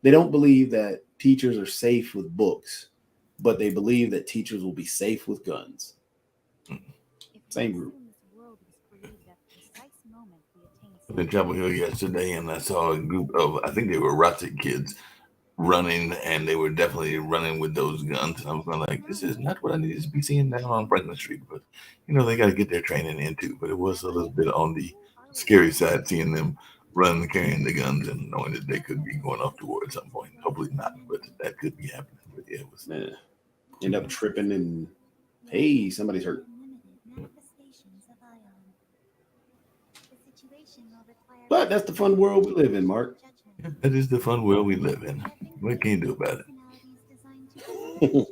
They don't believe that teachers are safe with books, but they believe that teachers will be safe with guns. Same group. I was in Chapel Hill yesterday, and I saw a group of I think they were Rotted kids running, and they were definitely running with those guns. And I was going like, this is not what I need to be seeing down on Franklin Street, but they got to get their training into. But it was a little bit on the scary side, seeing them running, carrying the guns, and knowing that they could be going off to war at some point. Hopefully not, but that could be happening. But yeah, it was. Yeah. End up tripping and hey, somebody's hurt. But that's the fun world we live in, Mark. Yeah, that is the fun world we live in. What can you do about it?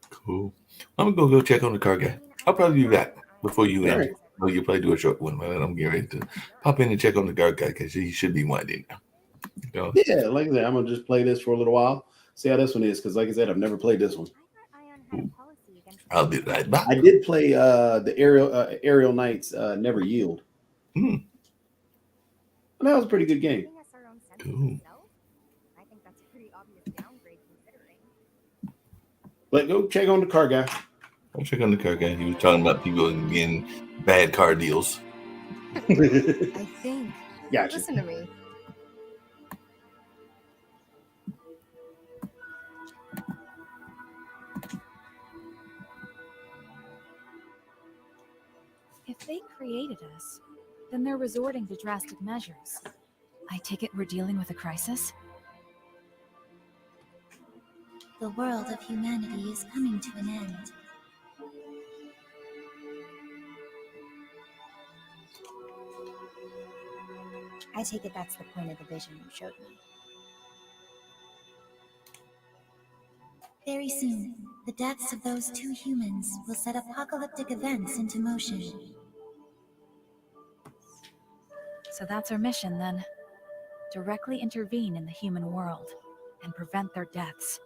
Cool. I'm gonna go check on the car guy. I'll probably be back before you All end. right. Oh, you'll probably do a short one, but I'm getting ready to pop in and check on the car guy because he should be winding now. Yeah, like I said, I'm gonna just play this for a little while, see how this one is, because like I said, I've never played this one. I'll be right back. I did play the Aerial Knights Never Yield. Hmm. And that was a pretty good game. Cool. But go check on the car guy. I'll check on the car guy. He was talking about people getting bad car deals. I think. Gotcha. Listen to me. If they created us, then they're resorting to drastic measures. I take it we're dealing with a crisis? The world of humanity is coming to an end. I take it that's the point of the vision you showed me. Very soon, the deaths of those two humans will set apocalyptic events into motion. So that's our mission then. Directly intervene in the human world and prevent their deaths.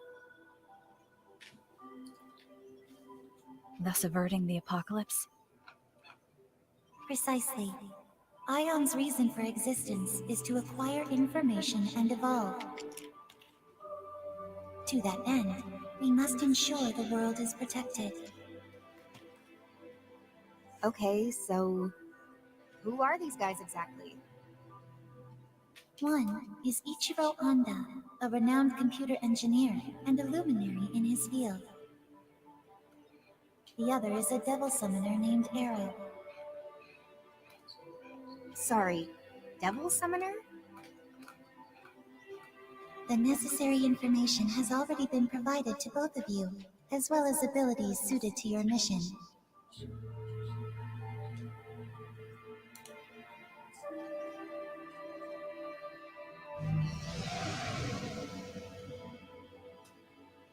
Thus averting the apocalypse? Precisely. Ion's reason for existence is to acquire information and evolve. To that end, we must ensure the world is protected. Okay, so who are these guys exactly? One is Ichiro Honda, a renowned computer engineer and a luminary in his field. The other is a devil summoner named Arrow. Sorry, devil summoner? The necessary information has already been provided to both of you, as well as abilities suited to your mission.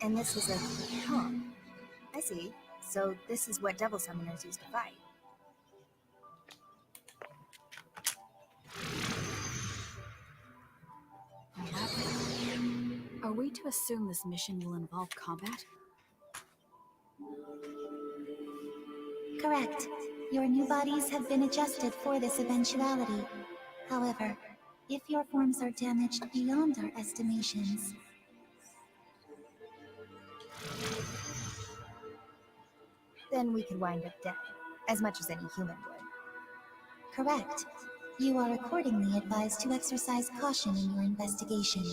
And this is a... Huh. I see. So this is what devil summoners used to fight. Are we to assume this mission will involve combat? Correct. Your new bodies have been adjusted for this eventuality. However, if your forms are damaged beyond our estimations, Then we could wind up dead, as much as any human would. correct. You are accordingly advised to exercise caution in your investigation.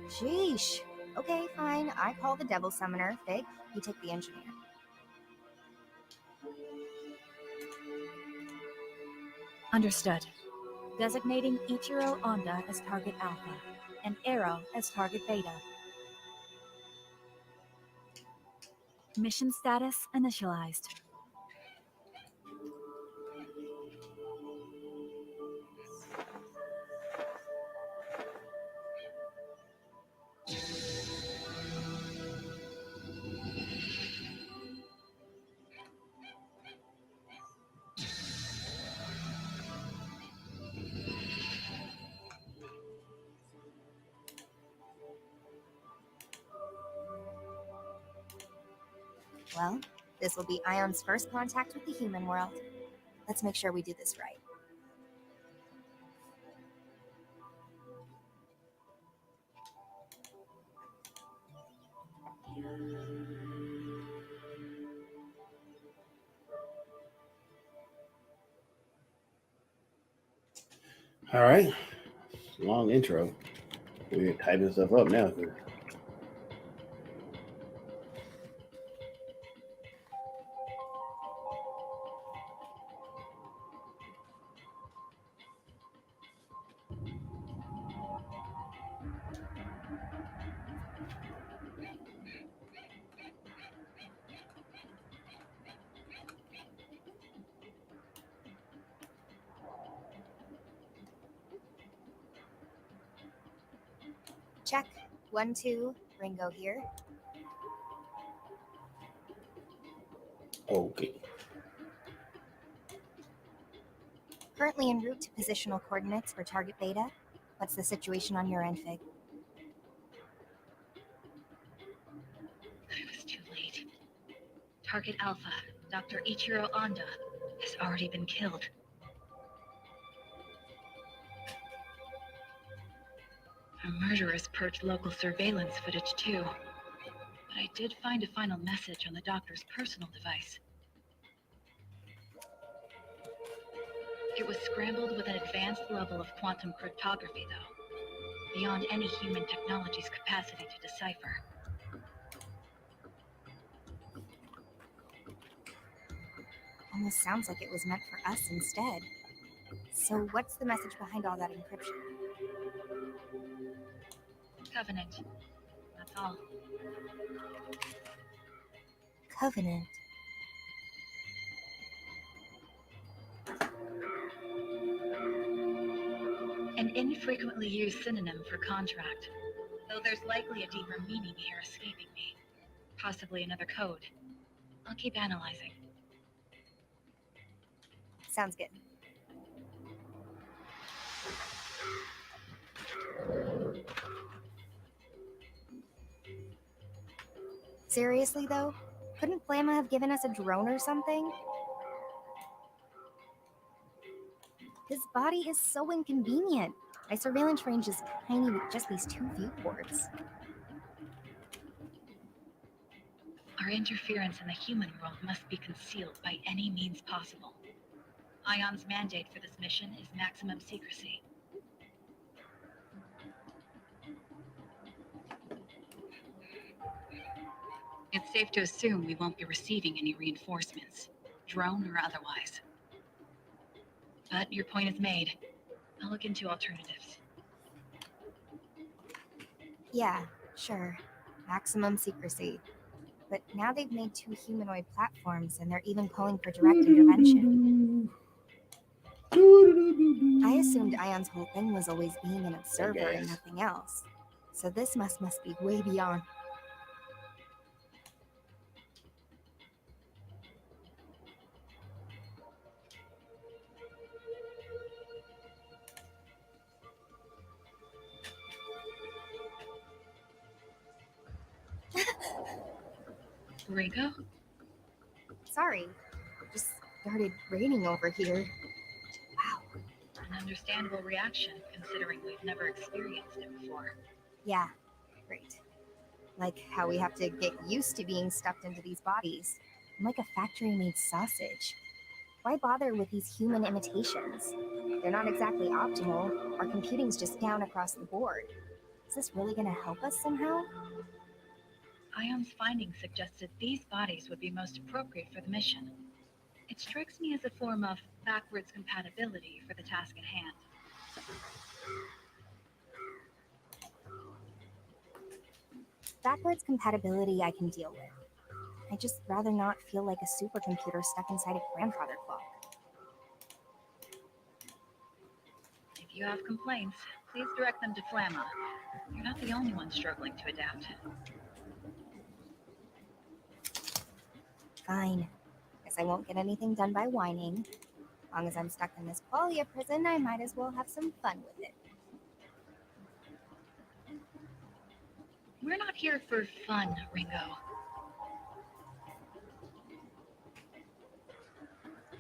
Sheesh. Okay, fine. I call the devil summoner. Fig, you take the engineer. Understood. Designating Ichiro Onda as target Alpha and Arrow as target Beta. Mission status initialized. Well, this will be Ion's first contact with the human world. Let's make sure we do this right. All right. Long intro. We're typing stuff up now. Check. 1, 2. Ringo here. Okay. Currently en route to positional coordinates for target Beta. What's the situation on your end, Fig? I was too late. Target Alpha, Dr. Ichiro Onda, has already been killed. Our murderers purged local surveillance footage too. But I did find a final message on the doctor's personal device. It was scrambled with an advanced level of quantum cryptography, though, beyond any human technology's capacity to decipher. Almost sounds like it was meant for us instead. So what's the message behind all that encryption? Covenant. That's all. Covenant. An infrequently used synonym for contract, though there's likely a deeper meaning here escaping me. Possibly another code. I'll keep analyzing. Sounds good. Seriously, though? Couldn't Flamma have given us a drone or something? This body is so inconvenient. My surveillance range is tiny with just these 2 viewports. Our interference in the human world must be concealed by any means possible. Ion's mandate for this mission is maximum secrecy. It's safe to assume we won't be receiving any reinforcements, drone or otherwise. But your point is made. I'll look into alternatives. Yeah, sure. Maximum secrecy. But now they've made 2 humanoid platforms and they're even calling for direct intervention. I assumed Ion's whole thing was always being an observer and gas. nothing else. So this must be way beyond. Ringo? Sorry, it just started raining over here. Wow. An understandable reaction, considering we've never experienced it before. Yeah, great. Like how we have to get used to being stuffed into these bodies. I'm like a factory-made sausage. Why bother with these human imitations? They're not exactly optimal. Our computing's just down across the board. Is this really gonna help us somehow? Ion's findings suggested these bodies would be most appropriate for the mission. It strikes me as a form of backwards compatibility for the task at hand. Backwards compatibility I can deal with. I'd just rather not feel like a supercomputer stuck inside a grandfather clock. If you have complaints, please direct them to Flamma. You're not the only one struggling to adapt. Fine. Guess I won't get anything done by whining. As long as I'm stuck in this qualia prison, I might as well have some fun with it. We're not here for fun, Ringo.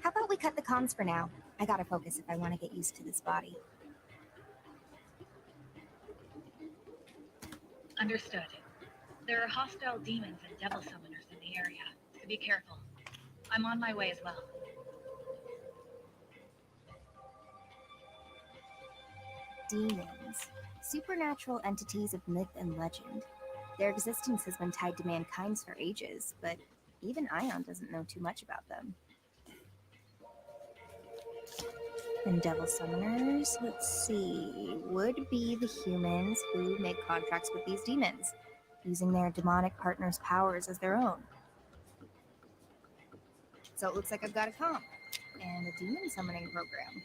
How about we cut the comms for now? I gotta focus if I want to get used to this body. Understood. There are hostile demons and devil summoners in the area, so be careful. I'm on my way as well. Demons. Supernatural entities of myth and legend. Their existence has been tied to mankind's for ages, but even Ion doesn't know too much about them. And devil summoners, let's see, would be the humans who make contracts with these demons, using their demonic partner's powers as their own. So it looks like I've got a comp and a demon summoning program.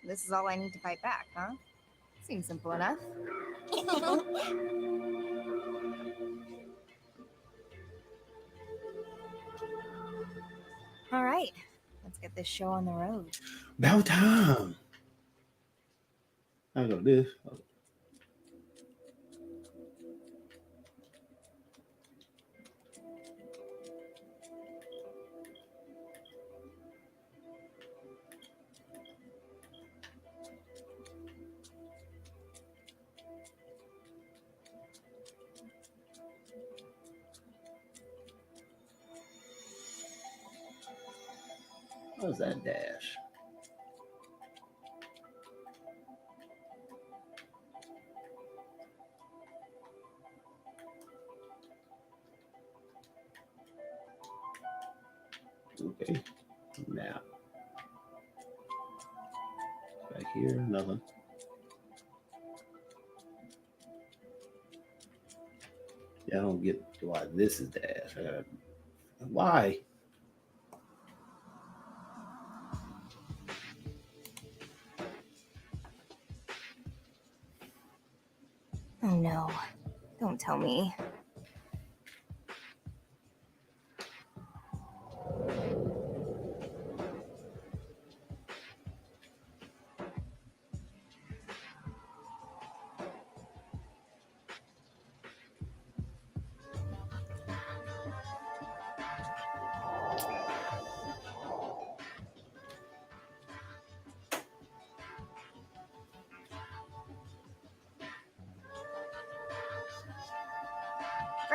This is all I need to fight back, huh? Seems simple enough. All right, let's get this show on the road. About time. I go this. How's that dash? Okay. Now. Back here, nothing. Yeah, I don't get why this is dash. Why? Oh no, don't tell me.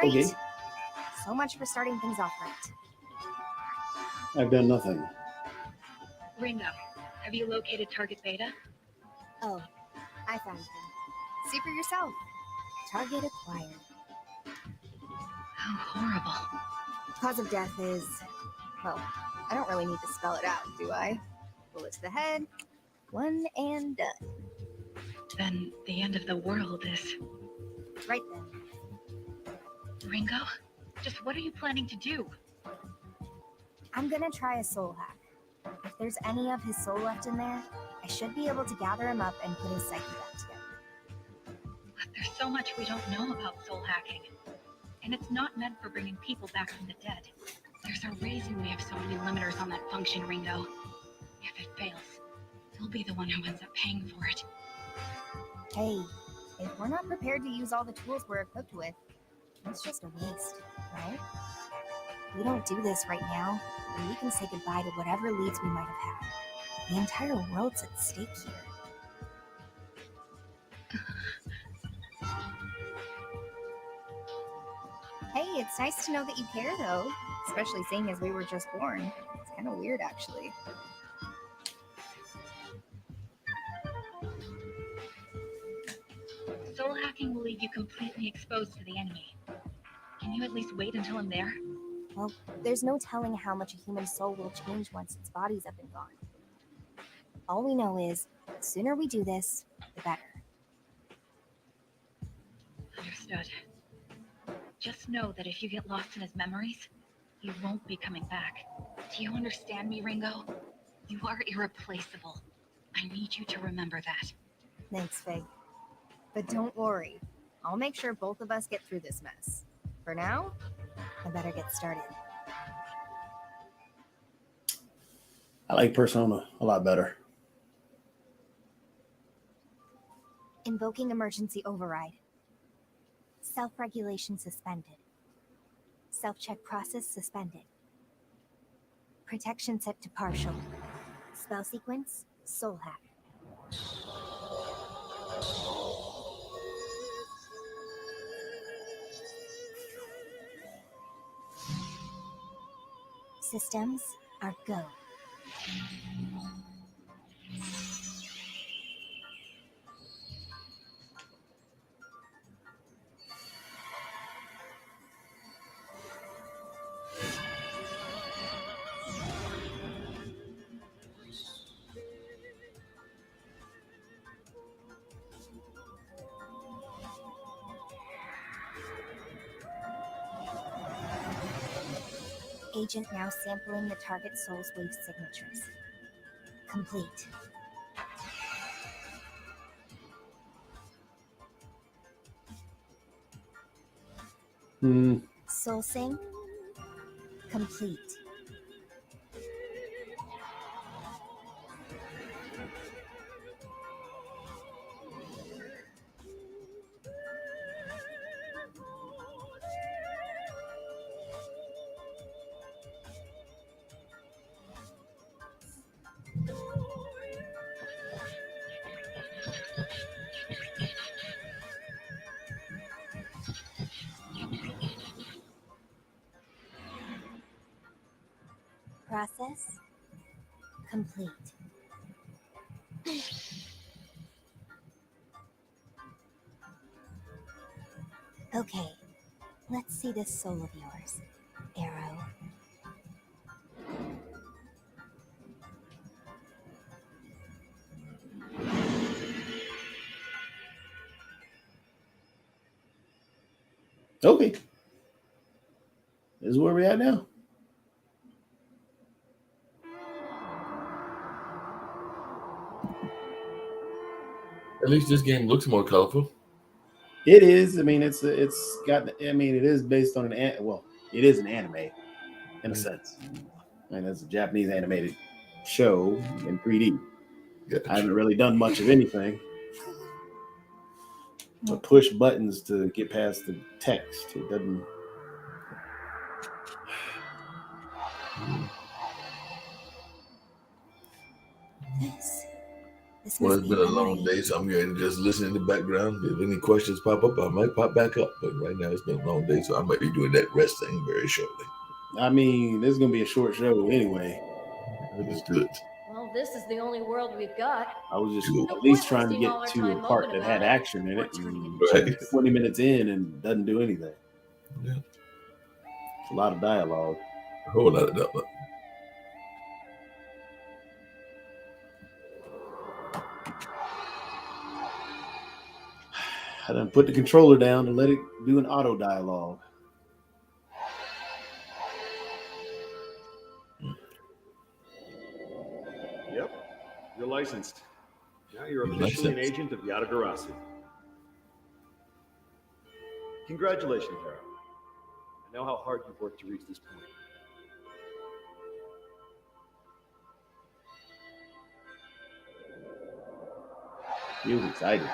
Great. Okay. So much for starting things off right. I've done nothing. Ringo, have you located target Beta? Oh, I found him. See for yourself. Target acquired. How horrible. Cause of death is, well, I don't really need to spell it out, do I? Bullet to the head, one and done. Then the end of the world is... Right then. Ringo? Just what are you planning to do? I'm gonna try a soul hack. If there's any of his soul left in there, I should be able to gather him up and put his psyche back together. There's so much we don't know about soul hacking. And it's not meant for bringing people back from the dead. There's a reason we have so many limiters on that function, Ringo. If it fails, you'll be the one who ends up paying for it. Hey, if we're not prepared to use all the tools we're equipped with, it's just a waste, right? We don't do this right now, and we can say goodbye to whatever leads we might have had. The entire world's at stake here. Hey, it's nice to know that you care, though. Especially seeing as we were just born. It's kind of weird, actually. Soul hacking will leave you completely exposed to the enemy. Can you at least wait until I'm there? Well, there's no telling how much a human soul will change once its body's up and gone. All we know is, the sooner we do this, the better. Understood. Just know that if you get lost in his memories, you won't be coming back. Do you understand me, Ringo? You are irreplaceable. I need you to remember that. Thanks, Fig. But don't worry. I'll make sure both of us get through this mess. For now, I better get started. I like Persona a lot better. Invoking emergency override. Self-regulation suspended. Self-check process suspended. Protection set to partial. Spell sequence, soul hack. Systems are go. Agent now sampling the target soul's wave signatures. Complete. Soul sync. Complete. Process complete. Okay, let's see this soul of yours, Arrow. Okay. This is where we're at now. At least this game looks more colorful. It is. I mean, it's got. I mean, it is based on well, it is an anime in a sense, and it's a Japanese animated show in 3D. Yeah. I haven't really done much of anything but push buttons to get past the text. It doesn't. This Well, must it's be been a memory. long day, so I'm going to just listen in the background. If any questions pop up, I might pop back up. But right now, it's been a long day, so I might be doing that rest thing very shortly. I mean, this is gonna be a short show anyway. Understood. Well, Well, this is the only world we've got. I was just No at least point trying to wasting all get our to a time part moping that had about it, action in or it. turning And into Right. chunks. 20 minutes in and doesn't do anything. Yeah. It's a lot of dialogue. A whole lot of that. I done put the controller down and let it do an auto dialogue. Yep, you're licensed. Now you're You're officially an licensed. agent of Yatagarasu. Congratulations, Arrow. I know how hard you've worked to reach this point. He was excited.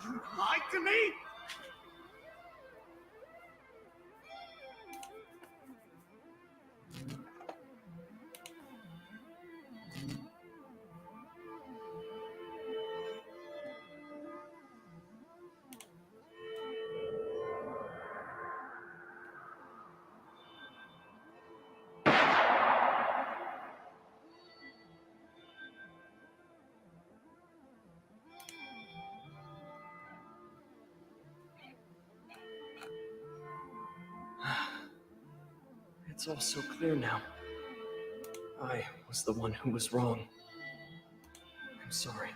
You lied to me? It's all so clear now. I was the one who was wrong. I'm sorry.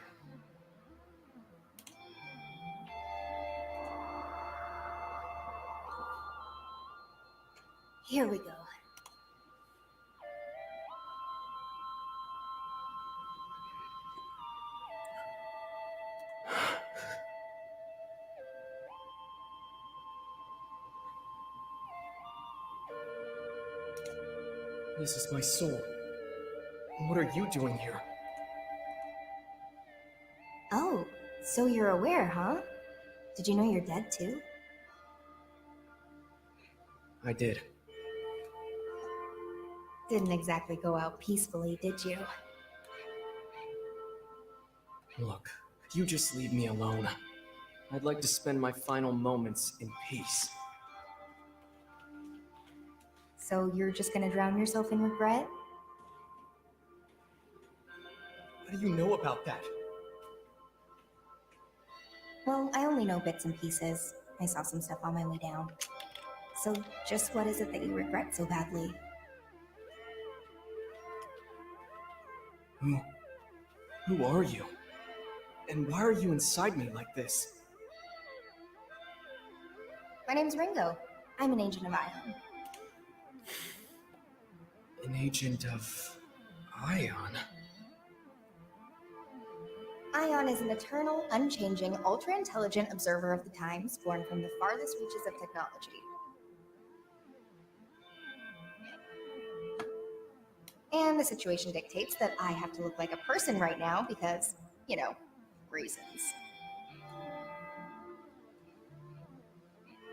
Here we go. This is my soul. What are you doing here? Oh, so you're aware, huh? Did you know you're dead too? I did. Didn't exactly go out peacefully, did you? Look, you just leave me alone. I'd like to spend my final moments in peace. So you're just gonna drown yourself in regret? What do you know about that? Well, I only know bits and pieces. I saw some stuff on my way down. So just what is it that you regret so badly? Who are you? And why are you inside me like this? My name's Ringo. I'm an agent of Ion. An agent of Ion? Ion is an eternal, unchanging, ultra-intelligent observer of the times, born from the farthest reaches of technology. And the situation dictates that I have to look like a person right now because, you know, reasons.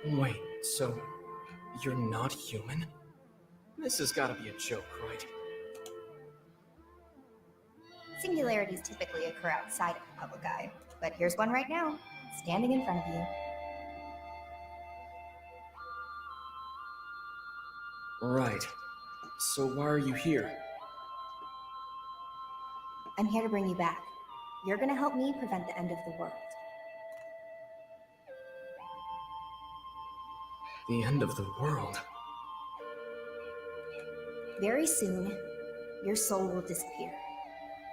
Wait, so you're not human? This has got to be a joke, right? Singularities typically occur outside of the public eye, but here's one right now, standing in front of you. Right. So why are you here? I'm here to bring you back. You're gonna help me prevent the end of the world. The end of the world? Very soon, your soul will disappear,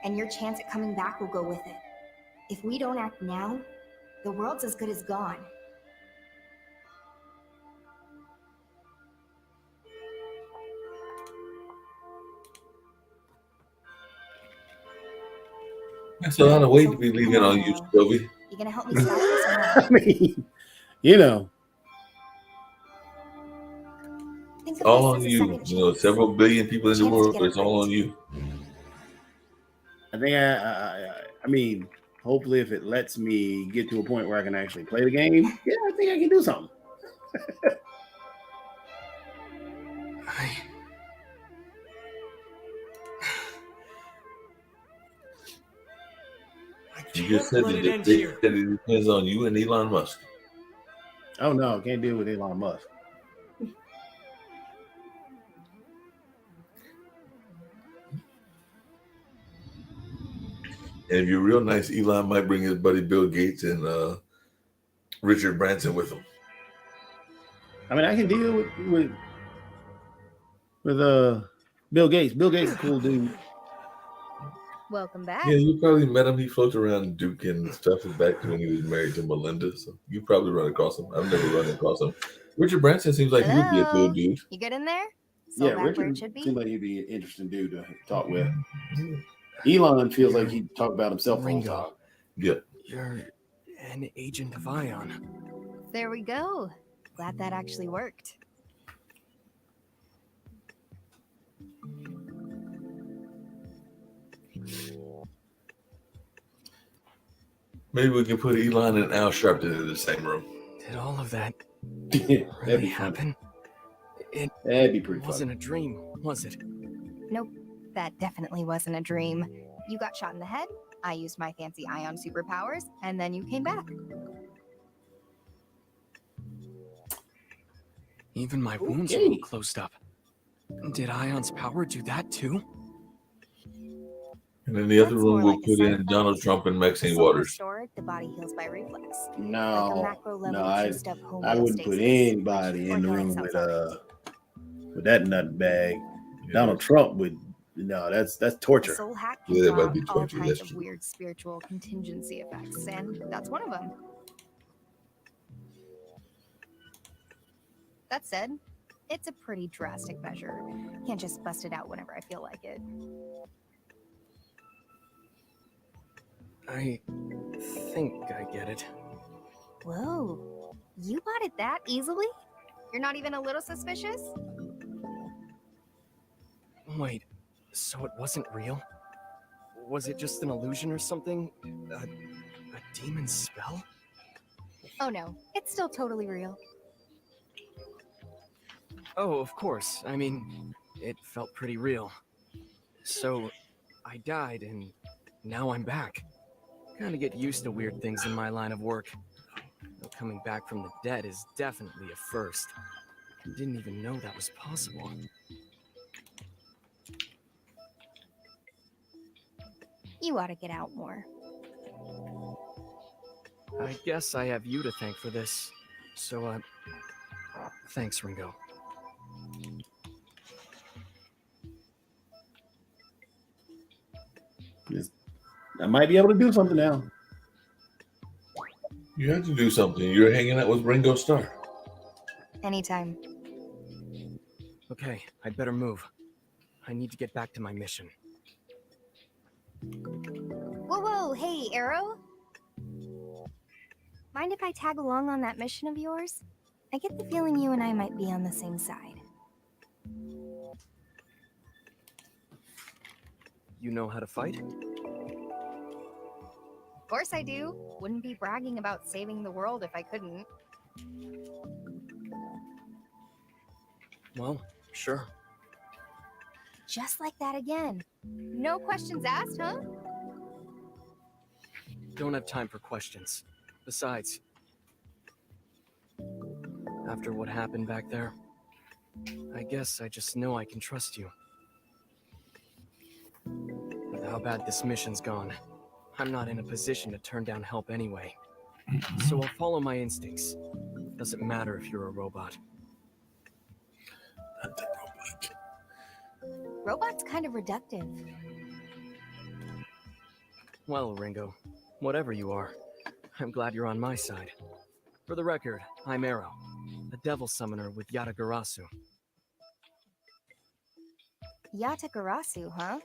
and your chance at coming back will go with it. If we don't act now, the world's as good as gone. That's a lot of weight So to be come leaving on, on you, Arrow. Sylvie. You gonna help me stop this or I not? mean, you know, Think It's of all this on as a you. second You know, chance. several billion people in the Chance to world. get it It's all right. on you. I think I mean, hopefully, if it lets me get to a point where I can actually play the game, yeah, I think I can do something. I You just said Let that it end they here. said it depends on you and Elon Musk. Oh no, can't deal with Elon Musk. And if you're real nice, Elon might bring his buddy Bill Gates and Richard Branson with him. I mean, I can deal with Bill Gates. Bill Gates is a cool dude. Welcome back. Yeah, you probably met him. He floats around Duke and stuff back when he was married to Melinda. So you probably run across him. I've never run across him. Richard Branson seems like he would be a cool Hello? dude. You good in there? Soul Yeah, back where Richard it should be? seems like he'd be an interesting dude to talk with. Elon feels like he'd talk about himself the whole Ringo. time. Yeah. You're an agent of Ion. There we go. Glad that actually worked. Maybe we can put Elon and Al Sharpton in the same room. Did all of that That'd really be happen? It That'd be pretty wasn't fun. a dream, was it? Nope, that definitely wasn't a dream. You got shot in the head, I used my fancy ion superpowers, and then you came back. Even my wounds are Okay. all closed up. Did Ion's power do that too? And in the other That's room, more we'll like a put side in effect. Donald Trump and The Maxine soul Waters. restored, the body heals by reflex. Like a No, macro level no, I juiced up wouldn't put homeostasis, anybody which in the organic room cells aren't. with that nut bag. Yeah. Donald Trump would no, that's A torture. soul hack can Yeah, that draw might be all torture, kinds that's of true. weird spiritual contingency effects, and that's one of them. That said, it's a pretty drastic measure. Can't just bust it out whenever I feel like it. I think I get it. Whoa, you bought it that easily? You're not even a little suspicious? Wait, so it wasn't real? Was it just an illusion or something? A demon's spell? Oh no, it's still totally real. Oh, of course. I mean, it felt pretty real. So, I died and now I'm back. Kinda get used to weird things in my line of work. Though coming back from the dead is definitely a first. Didn't even know that was possible. You ought to get out more. I guess I have you to thank for this. So, thanks, Ringo. I might be able to do something now. You have to do something. You're hanging out with Ringo Starr. Anytime. Okay, I'd better move. I need to get back to my mission. Whoa, whoa, hey, Arrow? Mind if I tag along on that mission of yours? I get the feeling you and I might be on the same side. You know how to fight? Of course I do. Wouldn't be bragging about saving the world if I couldn't. Well, sure. Just like that again. No questions asked, huh? Don't have time for questions. Besides, after what happened back there, I guess I just know I can trust you. With how bad this mission's gone, I'm not in a position to turn down help anyway. So I'll follow my instincts. Doesn't matter if you're a robot. Not that robot. Robot's kind of reductive. Well, Ringo, whatever you are, I'm glad you're on my side. For the record, I'm Arrow, a devil summoner with Yatagarasu. Yatagarasu, huh?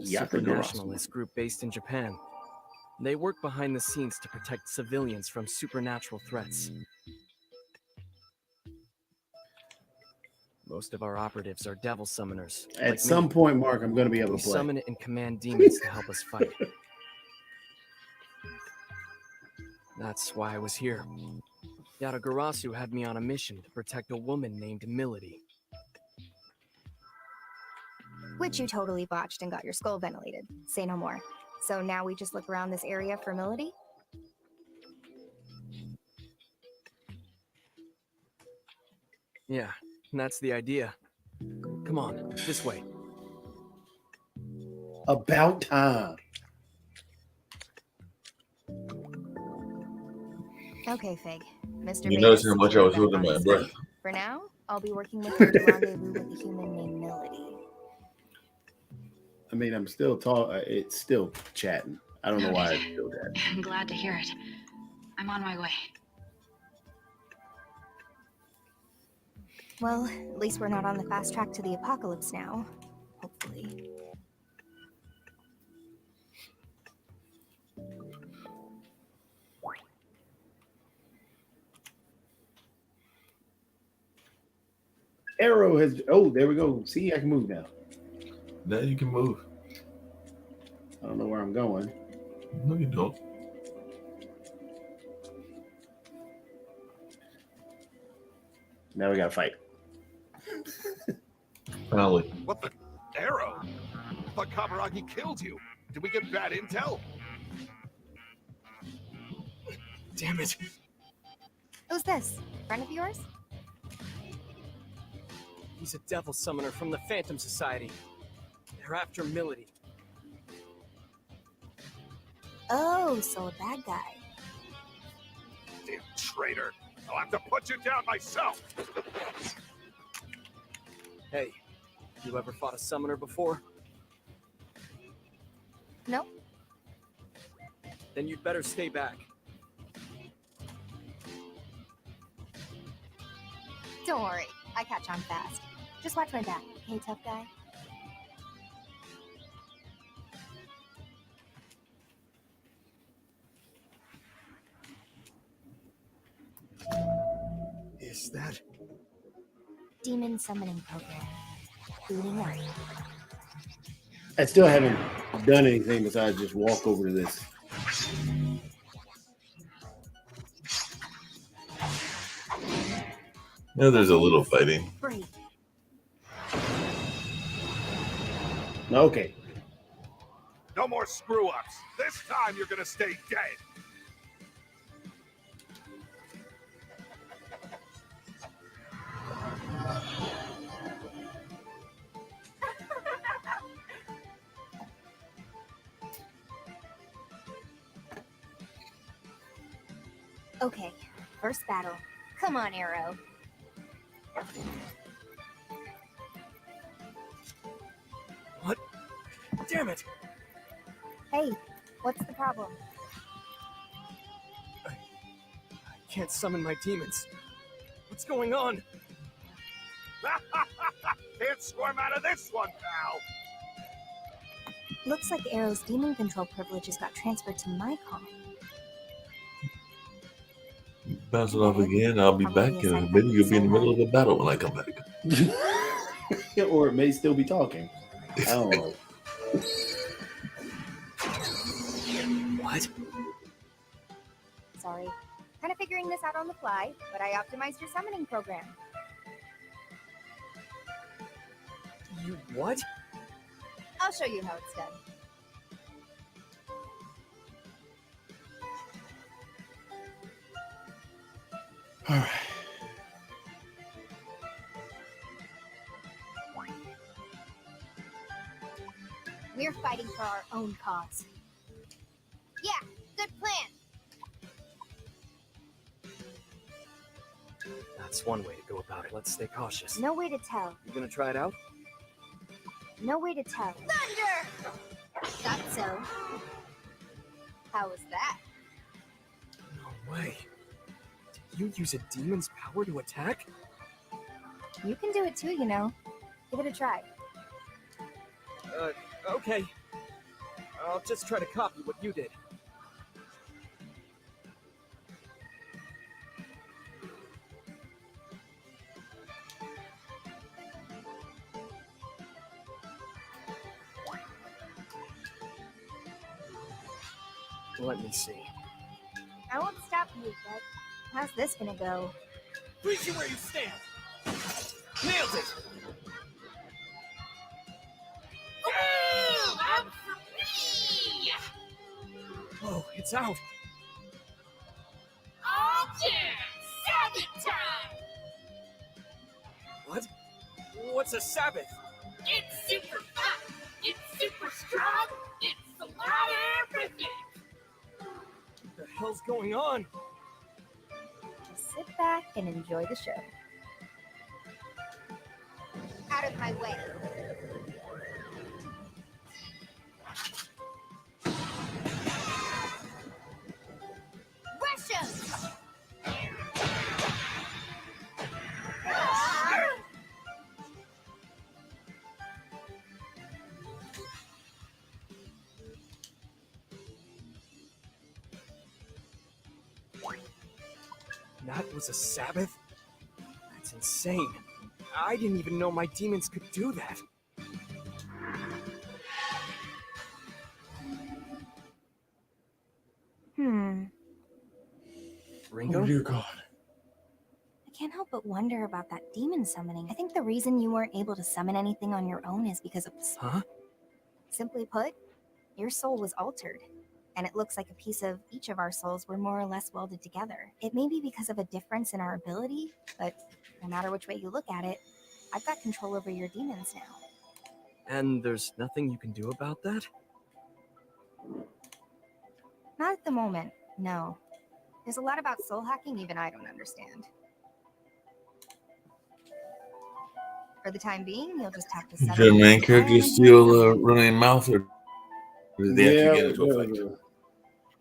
Supernationalist group based in Japan. They work behind the scenes to protect civilians from supernatural threats. Most of our operatives are devil summoners. At like some me. point, Mark, I'm going to be able We to play. summon and command demons to help us fight. That's why I was here. Yatagarasu had me on a mission to protect a woman named Milady. Which you totally botched and got your skull ventilated. Say no more. So now we just look around this area for Melody? Yeah, that's the idea. Come on, this way. About time. Okay, Fig. Mr. You Vegas notice how much will I be was back holding on my his breath. feet. For now, I'll be working with you to rendezvous with a human named Melody. I mean, I'm still talking. It's still chatting. I don't know why it's still chatting. I'm glad to hear it. I'm on my way. Well, at least we're not on the fast track to the apocalypse now. Hopefully. Arrow has. Oh, there we go. See, I can move now. Now you can move. I don't know where I'm going. No, you don't. Now we got to fight. Finally. What the? Arrow? I thought Kaburagi killed you. Did we get bad intel? Damn it. Who's this? Friend of yours? He's a devil summoner from the Phantom Society. They're after Melody. Oh, so a bad guy. Damn traitor. I'll have to put you down myself. Hey, you ever fought a summoner before? Nope. Then you'd better stay back. Don't worry. I catch on fast. Just watch my back, okay, tough guy? Is that... Demon summoning program. Booting up. I still haven't done anything besides just walk over to this. Yeah, there's a little fighting. Great. Okay. No more screw-ups. This time you're gonna stay dead. Okay, first battle. Come on, Arrow. What? Damn it! Hey, what's the problem? I can't summon my demons. What's going on? Can't squirm out of this one, pal. Looks like Arrow's demon control privileges got transferred to my comm. Bounce it off again. I'll be back in a minute. You'll be in the middle of a battle when I come back. Or it may still be talking. I don't know. What? Sorry. Kind of figuring this out on the fly, but I optimized your summoning program. You what? I'll show you how it's done. All right. We're fighting for our own cause. Yeah, good plan. That's one way to go about it. Let's stay cautious. No way to tell. You gonna try it out? No way to tell. Thunder! Thought so. How was that? No way. Did you use a demon's power to attack? You can do it too, you know. Give it a try. Okay. I'll just try to copy what you did. Let me see. I won't stop you, but how's this gonna go? Freeze you where you stand! Nailed it! Ooh, out for me! Whoa, it's out. Oh yeah! Sabbath time! What? What's a Sabbath? It's super fun! It's super strong! It's a lot of everything! What the hell's going on? Just sit back and enjoy the show. Out of my way. Russia! That was a Sabbath? That's insane. I didn't even know my demons could do that. Ringo? Oh dear God. I can't help but wonder about that demon summoning. I think the reason you weren't able to summon anything on your own is because of... Huh? Simply put, your soul was altered. And it looks like a piece of each of our souls were more or less welded together. It may be because of a difference in our ability, but no matter which way you look at it, I've got control over your demons now. And there's nothing you can do about that? Not at the moment, no. There's a lot about soul hacking even I don't understand. For the time being, you'll just have to Is settle your main into character and still running mouth, or did they Yeah, actually get into a fight?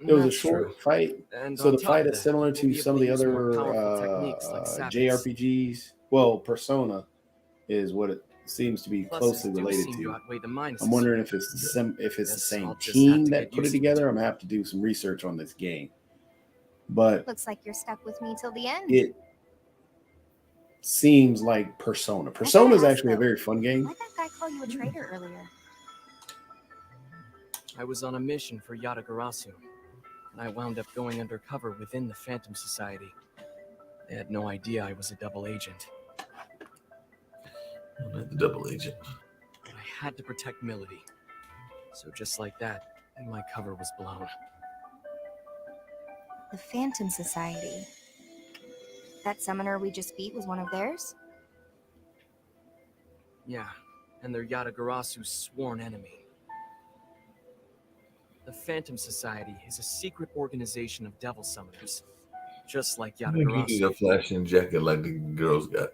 it was a That's short true. fight. And So on the top fight of is that, similar we'll to be some able of to the use more other powerful techniques like Sabbaths. JRPGs. Well, Persona is what it seems to be Pluses closely do related seem to. outweigh the minuses. I'm wondering if it's the Guess same I'll just have team to that get put it used to together. I'm gonna have to do some research on this game. But looks like you're stuck with me till the end. it seems like Persona. I Persona gotta is ask, actually a though, very fun game. why'd that guy call you a traitor earlier? I was on a mission for Yatagarasu, and I wound up going undercover within the Phantom Society. They had no idea I was a double agent. I'm not the double agent. I had to protect Milady. So just like that, my cover was blown. The Phantom Society. That summoner we just beat was one of theirs? Yeah, and they're Yatagarasu's sworn enemy. The Phantom Society is a secret organization of devil summoners, just like I think you need Yatagarasu. a flashing jacket like the girls got.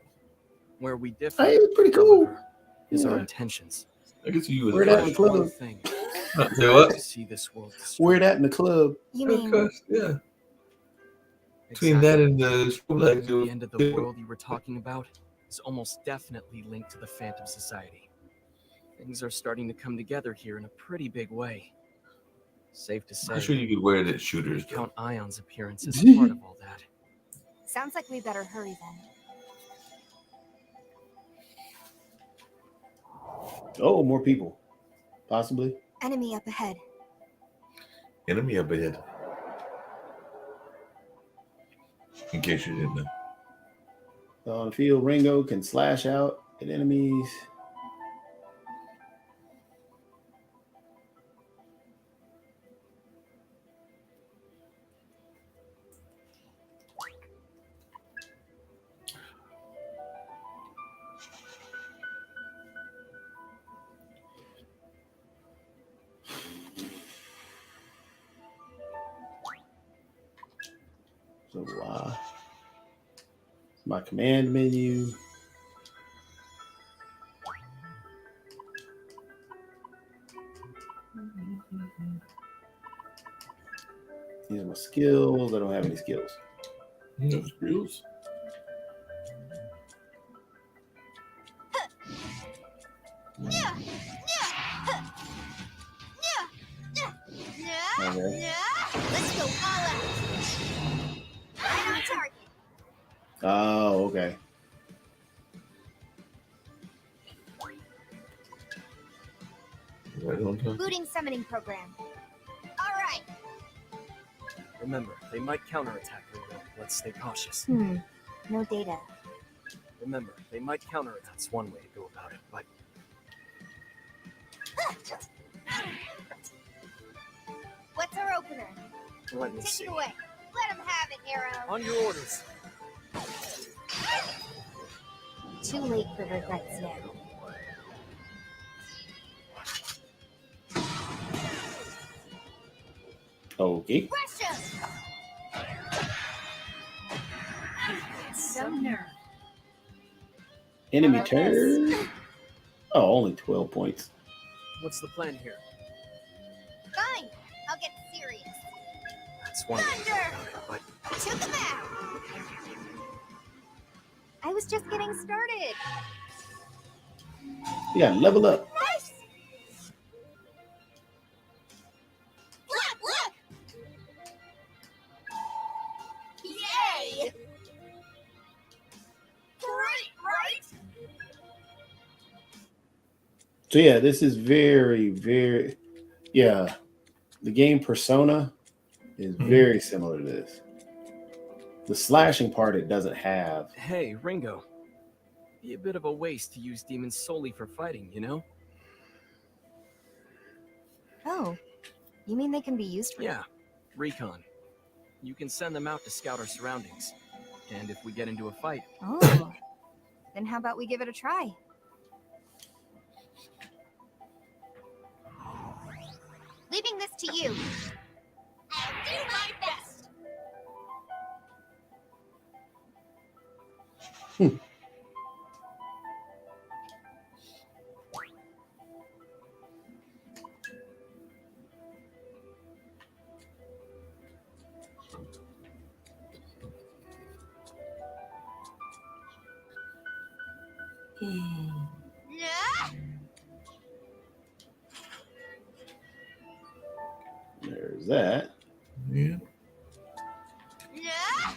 Where we differ, Hey, it's pretty cool. however, is our Yeah. intentions. I guess you We're was at the flashing. club. One thing, Say what? to see this world We're destroyed. at in the club. You Of mean course, yeah. Between that and the The end of the world you were talking about is almost definitely linked to the Phantom Society. Things are starting to come together here in a pretty big way. Safe to say, I'm sure you could wear it at shooters. Though. count Ion's appearance as part of all that. sounds like we better hurry then. Oh, more people. Possibly. Enemy up ahead. Enemy up ahead. In case you didn't know. On the field, Ringo can slash out at enemies. So my command menu. These are my skills. I don't have any skills. No skills. Okay. Let's go all out. Right on target. Oh, okay. Right on time. Booting summoning program. All right. Remember, they might counterattack Ringo. Let's stay cautious. No data. Remember, they might counterattack. That's one way to go about it, but What's our door opener. Let me Take see. it away. Let him have it, Arrow. On your orders. Too late for regrets now. Okay. Russia! Some nerve. Enemy How about this? turn. Oh, only 12 points. What's the plan here? Fine. I'll get serious. That's one. Thunder! But To the map! I was just getting started. You gotta level up. Nice! Look! Yay! Great, right? So yeah, this is very, very, yeah. The game Persona is very similar to this. The slashing part it doesn't have. hey, Ringo. Be a bit of a waste to use demons solely for fighting, you know? Oh, you mean they can be used for... Yeah, recon. You can send them out to scout our surroundings. And if we get into a fight, Oh, then how about we give it a try? Leaving this to you. I'll do my best. Yeah. There's that. Yeah. Yeah.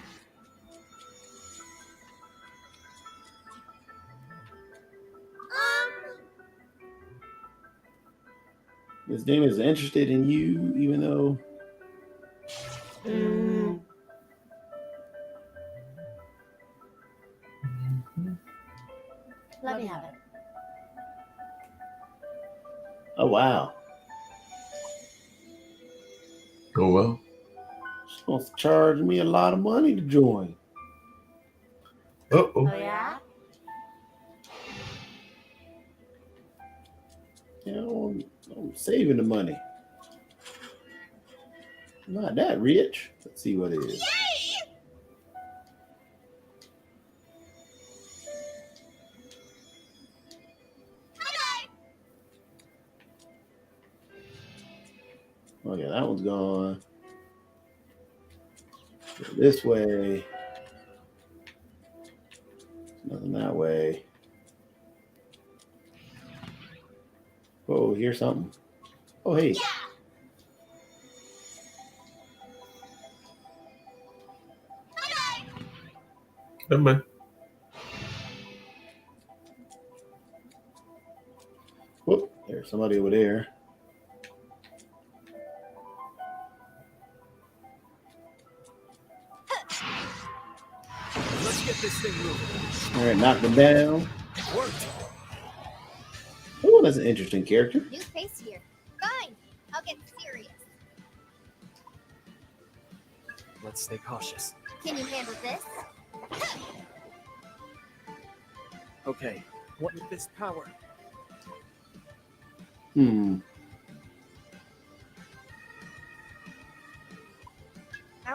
This game is interested in you, even though. Let me have it. Oh wow. Oh well. She's supposed to charge me a lot of money to join. Uh-oh. Oh, yeah? You know, I'm saving the money. Not that rich. Let's see what it is. Oh yeah, that one's gone. Go this way. Nothing that way. Oh, here's something. Oh, hey. Bye-bye. Whoop, there's somebody over there. let's get this thing moving. All right, knocked him down. Worked. Oh, that's an interesting character. New face here. Fine. I'll get serious. Let's stay cautious. Can you handle this? Okay, what with this power? I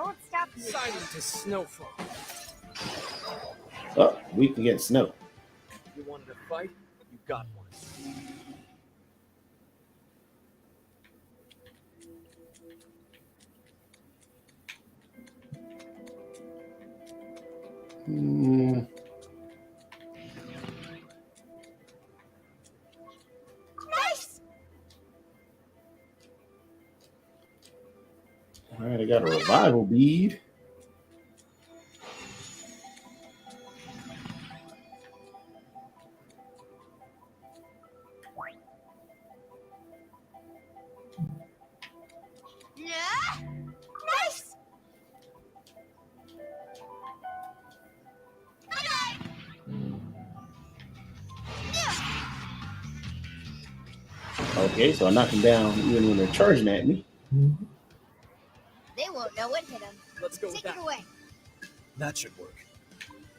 won't stop you. Silent as snowfall. Oh, we can get snow. You wanted to fight? You got one. Nice. All right, I got a revival bead. Yeah. Nice. Okay, so I knocked him down even when they're charging at me. No one hit him. Let's go with Take that. it away. That should work.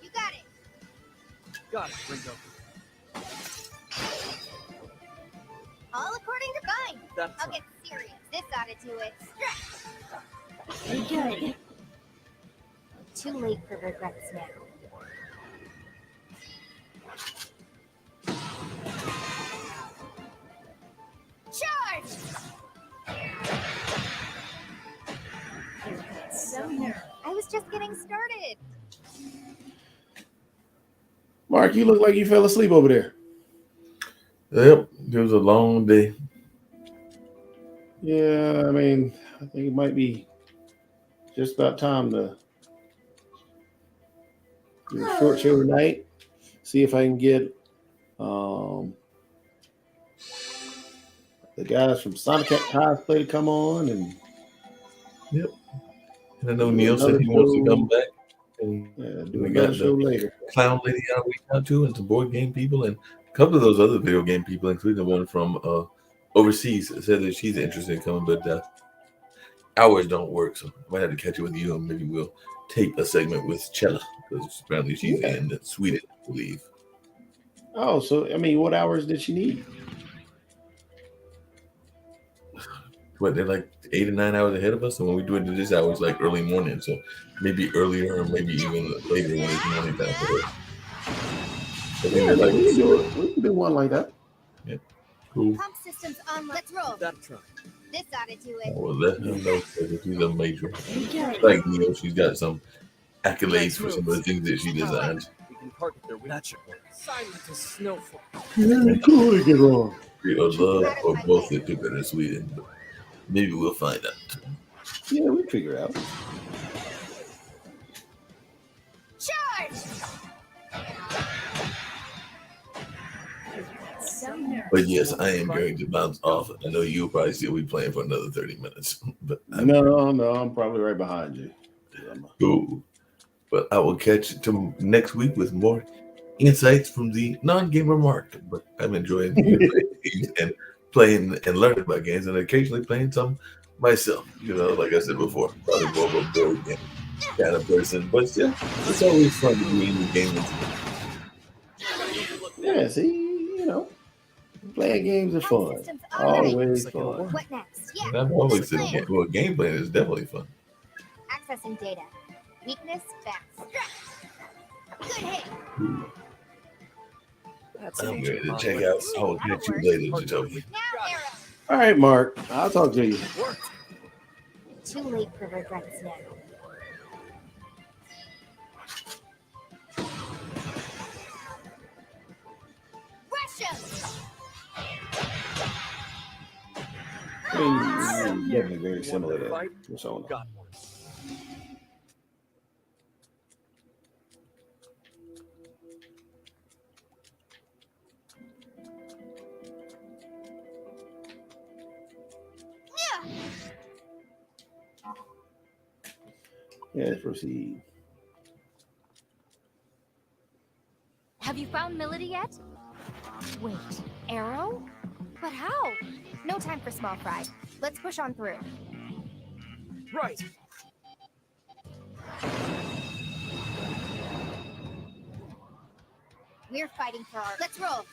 You got it. Got it, Ringo. All according to Vine. That's I'll right. get serious. This ought to do it. Stretch. Good. Too late for regrets now. Charge! So nervous. I was just getting started. Mark, you look like you fell asleep over there. Yep, it was a long day. Yeah, I mean, I think it might be just about time to do a short show tonight. See if I can get the guys from Sonic Cat Cosplay to come on and Yep. And I know do Neil said another he wants to show. come back. And Do we another got show the later. clown lady I reached out to, and some board game people, and a couple of those other video game people, including the one from overseas, said that she's interested in coming, but hours don't work, so I might have to catch up with you, and maybe we'll tape a segment with Chella, because apparently she's in Sweden, I believe. Oh, so I mean, what hours did she need? What, they're like 8 or 9 hours ahead of us, and when we do it this hour, it's like early morning, so maybe earlier or maybe even later when it's morning time for her. I think Yeah, they're like, we can do it. We can do one like that. yeah, cool. Pump systems on. Let's roll. That's right. This ought to do I it. will let her know that she's a major. Good. Like Neil, she's got some accolades for some of the things that she designed. We can park it there. That should work. Silent as snowfall. Totally get wrong. We would love for both that took her to Sweden, but maybe we'll find out. Yeah, we figure it out. Charge! So nervous. But yes, I am going to bounce off. I know you'll probably still be playing for another 30 minutes. But No, I'm probably right behind you. cool. But I will catch you to next week with more insights from the non-gamer market. But I'm enjoying games and playing and learning about games, and occasionally playing some myself. You know, like I said before, probably more of a board game kind of person. But still, it's always fun to be in the game. Yeah, see, you know, playing games are fun. Always fun. What next? Yeah. And I've always said, well, game playing is definitely fun. Accessing data. Weakness, fast. Good hit. That's I'm ancient ready to check out. I will catch you later, Jacoby. Now, arrow. All right, Mark. I'll talk to you. Worked. Too late for regrets now. Russia! I mean, definitely very similar to Persona. Got one. Yes, proceed. Have you found Melody yet? Wait, Arrow? But how? No time for small fry. Let's push on through. Right. We're fighting for our... Let's roll!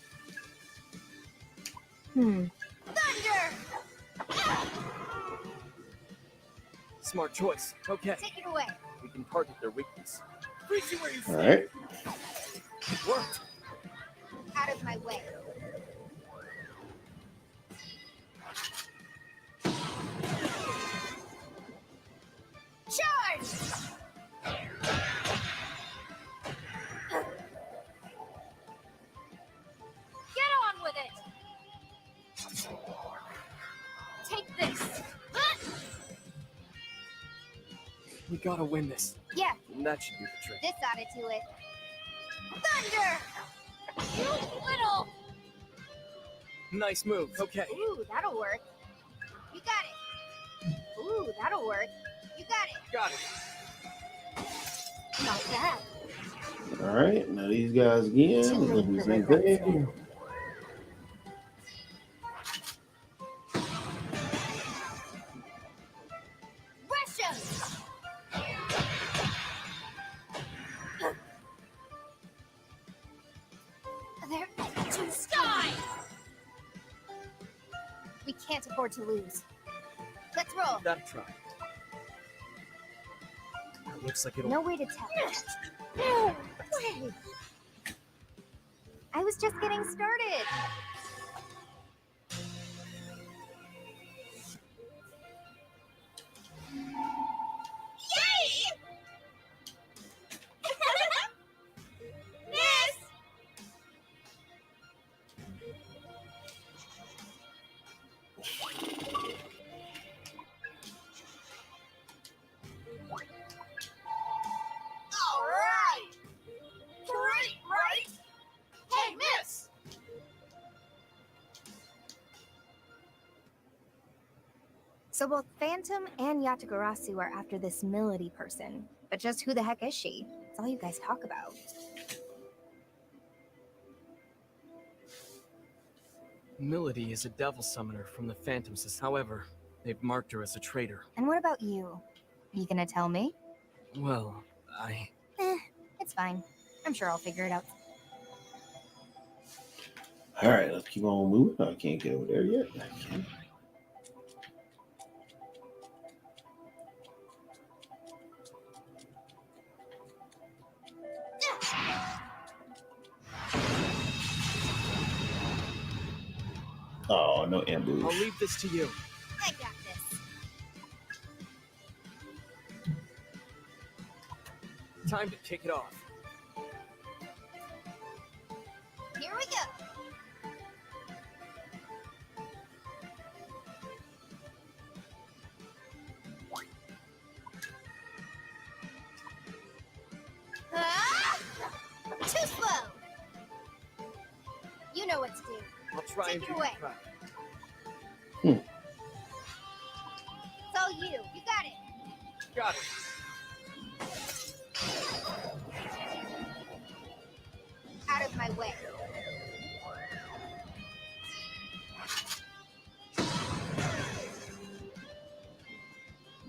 Thunder! Smart choice. Okay. Take it away. We can target their weakness. All right. Worked. Out of my way. Charge! Get on with it! Take this! We gotta win this. Yeah, And that should be the trick. this ought to do it. Thunder! You little... Nice move. Okay. Ooh, that'll work. You got it. Ooh, that'll work. You got it. Got it. Not bad. All right. Now these guys again. We're gonna do the same thing. Russia! can't afford to lose. Let's roll. Gotta try. That looks like it'll. No way to tell. No way. I was just getting started. Yay! Miss! All right! Great, right? Hey, miss! So both Phantom and Yatagarasu are after this Melody person. But just who the heck is she? It's all you guys talk about. Melody is a devil summoner from the Phantom Society. However, they've marked her as a traitor. And what about you? You gonna tell me? Well, It's fine. I'm sure I'll figure it out. All right, let's keep on moving. I can't get over there yet. Okay. Oh, no ambush. I'll leave this to you. I got this. Time to kick it off. Here we go. Ah! Too slow. You know what to do. I'll try Take and it do away. it right. It's all you. You got it. Got it. Out of my way.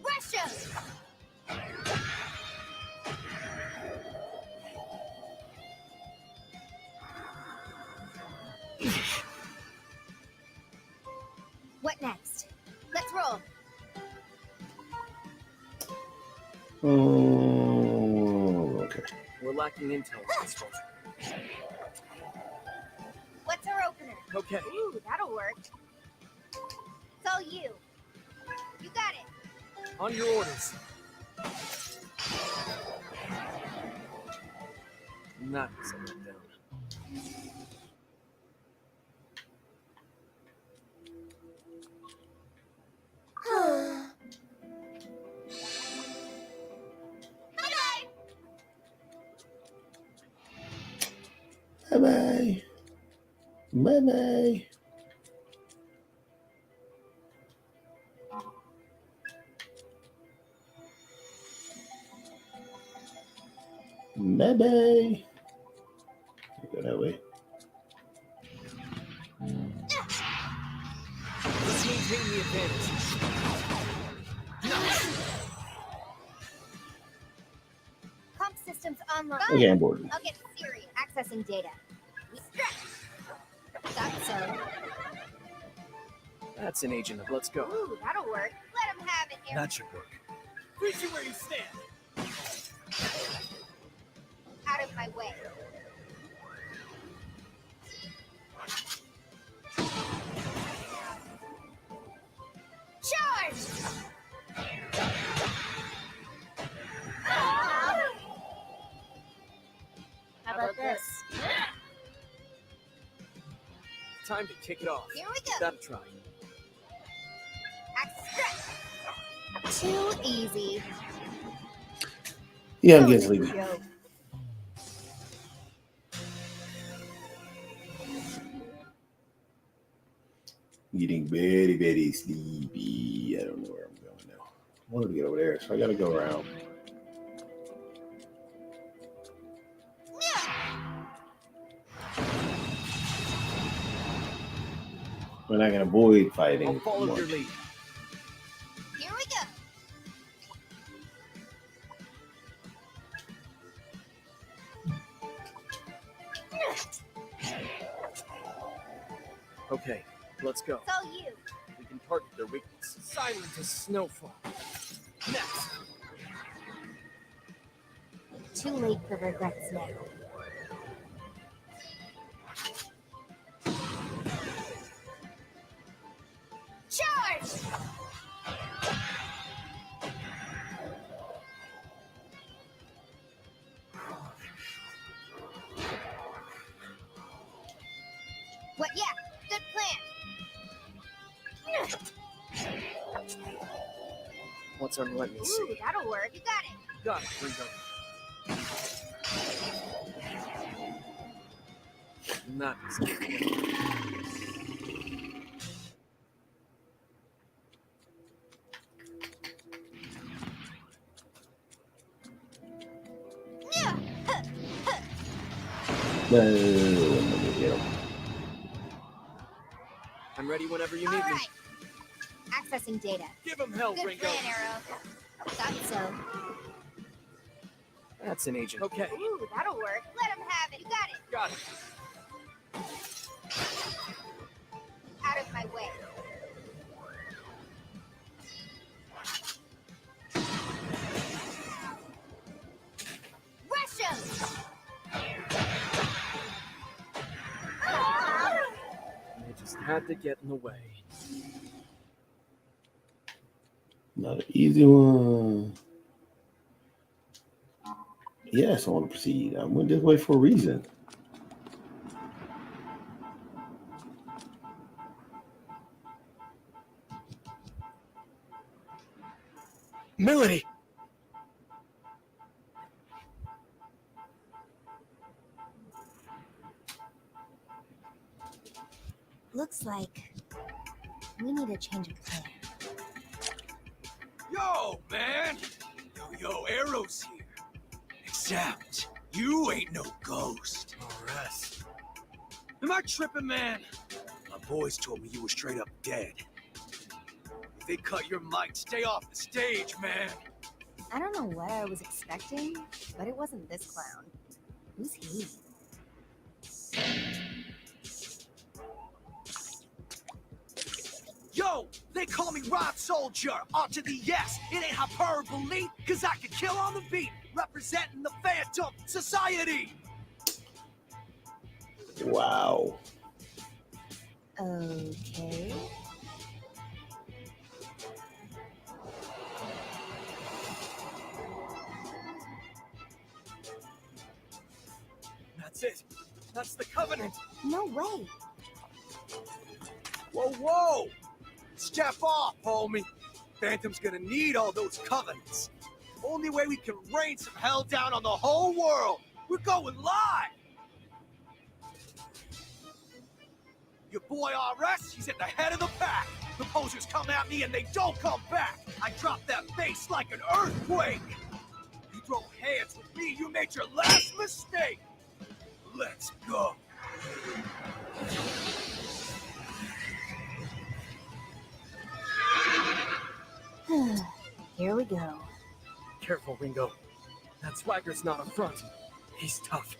Russia! What next? Let's roll. Oh, okay. We're lacking intel on this one. What's our opener? Okay. Ooh, that'll work. It's all you. You got it. On your orders. Not set it down. Bye bye. Bye bye. Bye bye. Go that way. Let's maintain the advantage. Comp systems online. Okay, I'm bored. I'll get serious. Accessing data. We stretch. Got so. That's an agent of let's go. Ooh, that'll work. Let him have it, Eric. That should work. Reach you where you stand. Out of my way. Charge! How about this? Time to kick it off. Here we go. Gotta try. Act stretch. Too easy. Yeah, I'm Oh, getting no sleepy. joke. Getting very, very sleepy. I don't know where I'm going now. I wanted to get over there, so I gotta go around. When I can avoid fighting. I'll follow more. your lead. Here we go. Okay, let's go. It's all you. We can can target their weakness. Silent as snowfall. Next. Too late for regrets now. Charge! What? Yeah, good plan. What's our let me Ooh, see? that'll work. You got it. Got it, Ringo. Not exactly. I'm ready whenever you need All me. right. Accessing data. Give him hell, Good Ringo. plan, Arrow. Thought so. That's an agent. Okay. Ooh, that'll work. Let him have it. You got it. Got it. Out of my way. Rush him! I just had to get in the way. Another easy one. Yes, I want to proceed. I went this way for a reason. Melody! Looks like we need a change of plan. Yo, man! Yo, Arrow's here. Except, you ain't no ghost. Alright. Am I tripping, man? My boys told me you were straight up dead. If they cut your mic, stay off the stage, man. I don't know what I was expecting, but it wasn't this clown. Who's he? Yo, they call me Rod Soldier, on to the yes. It ain't hyperbole, cause I can kill on the beat, representing the Phantom Society. Wow. Okay. That's it. That's the Covenant. No way. Whoa, whoa! Step off, homie. Phantom's gonna need all those Covenants. Only way we can rain some hell down on the whole world. We're going live! Your boy RS, he's at the head of the pack. The posers come at me and they don't come back. I drop that bass like an earthquake. You throw hands with me, you made your last mistake. Let's go. Here we go. Careful, Ringo. That swagger's not a front. He's tough.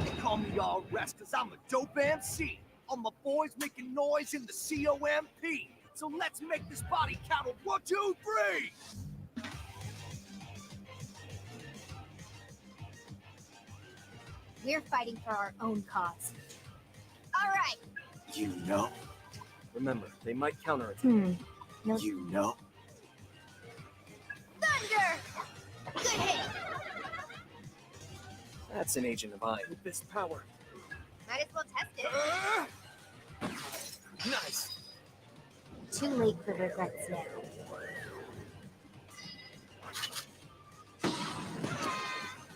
They call me RS cause I'm a dope MC. All my boys making noise in the COMP. So let's make this body count on 1, 2, 3. We're fighting for our own cause. All right. You know? Remember, they might counterattack. No. You know? Thunder! Good hit. That's an agent of mine. With this power. Might as well test it. Nice. Too late for regrets now.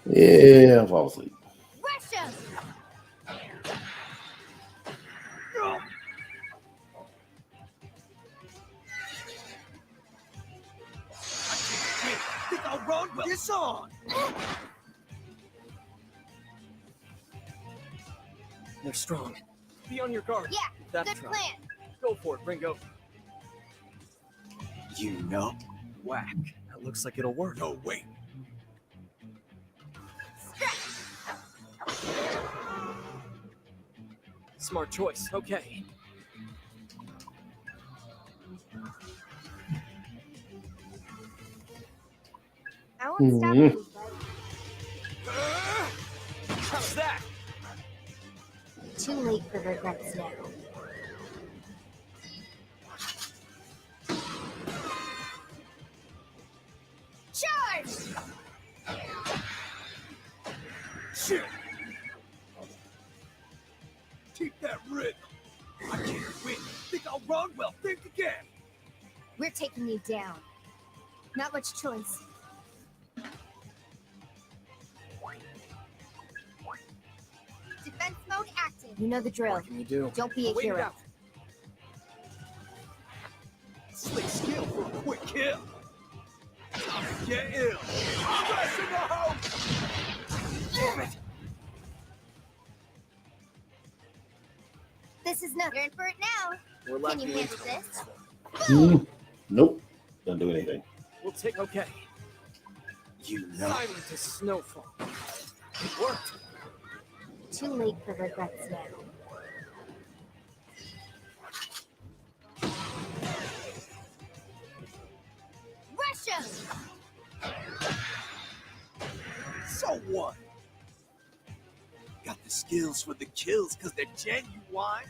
Yeah, fall asleep. Rush him! Think I'll run? Well, it's on! They're strong. Be on your guard. Yeah, That's good right. plan. Go for it, Ringo. You know? Whack. That looks like it'll work. No, wait. Stretch! smart choice. Okay. I won't stop you, but How's that? too late for regrets now. Charge! Shit! Keep that rhythm. I can't win. Think I'll run? Well, think again. We're taking you down. Not much choice. Defense mode active. You know the drill. What can you do? Don't be a Wait it hero. out. Slick skill for a quick kill. Time to get ill. Fresh in the house. Damn it! This is not. You're in for it now. We're Can left you you handle in this? Mm. Nope. Don't do anything. We'll take. Okay. You know. Silent as snowfall. It worked. Too late for regrets now. Russia! So what? Got the skills for the kills because they're genuine.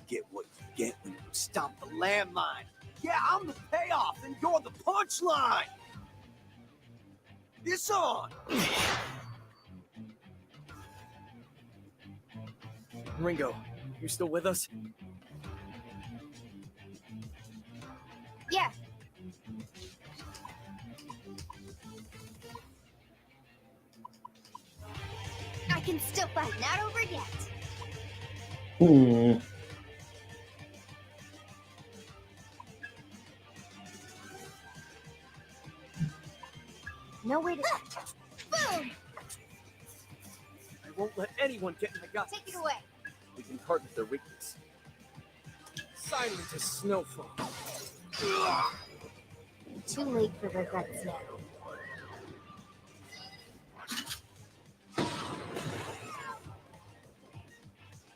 Get what you get when you stomp the landmine. Yeah, I'm the payoff and you're the punchline. It's on. Ringo, you still with us? Yeah. I can still fight. Not over yet. Hmm. No way to. Boom! I won't let anyone get in my guts. Take it away. We can target their weakness. Silent as snowfall. Too late for regrets now.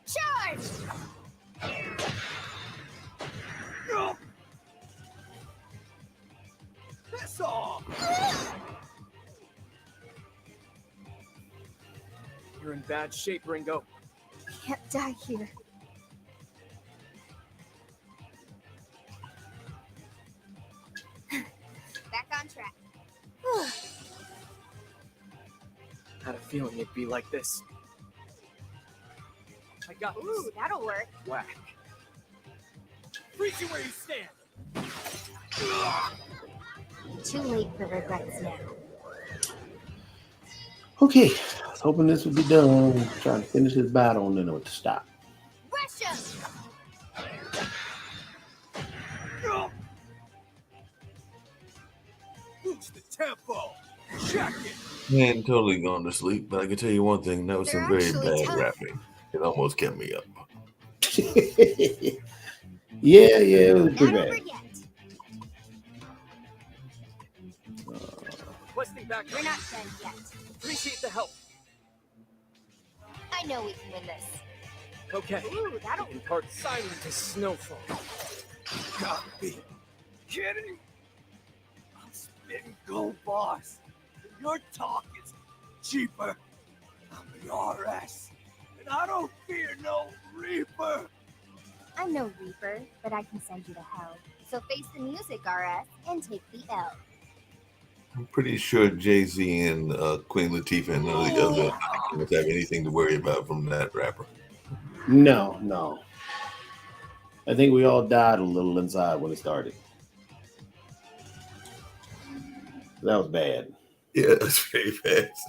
Charge! Piss off. You're in bad shape, Ringo. Can't die here. Back on track. Had a feeling it'd be like this. I got this. Ooh, that'll work. Whack. Freeze you where you stand. Too late for regrets now. Okay. I was hoping this would be done. Trying to finish this battle and then know what to stop. Russia! Boost the tempo. Check it. Man, totally gone to sleep, but I can tell you one thing, that was They're some very actually bad tough. rapping. It almost kept me up. Yeah, it was Not pretty over bad. yet. Questing back. We're not done yet. Appreciate the help. I know we can win this. Okay. Ooh, that'll. We can target silent as snowfall. Gotta be kidding. I'm spitting gold bars. Your talk is cheaper. I'm the RS. And I don't fear no Reaper. I'm no Reaper, but I can send you to hell. So face the music, RS, and take the L. I'm pretty sure Jay-Z and Queen Latifah and none of the other Americans have anything to worry about from that rapper. No. I think we all died a little inside when it started. That was bad. Yeah, that's very fast.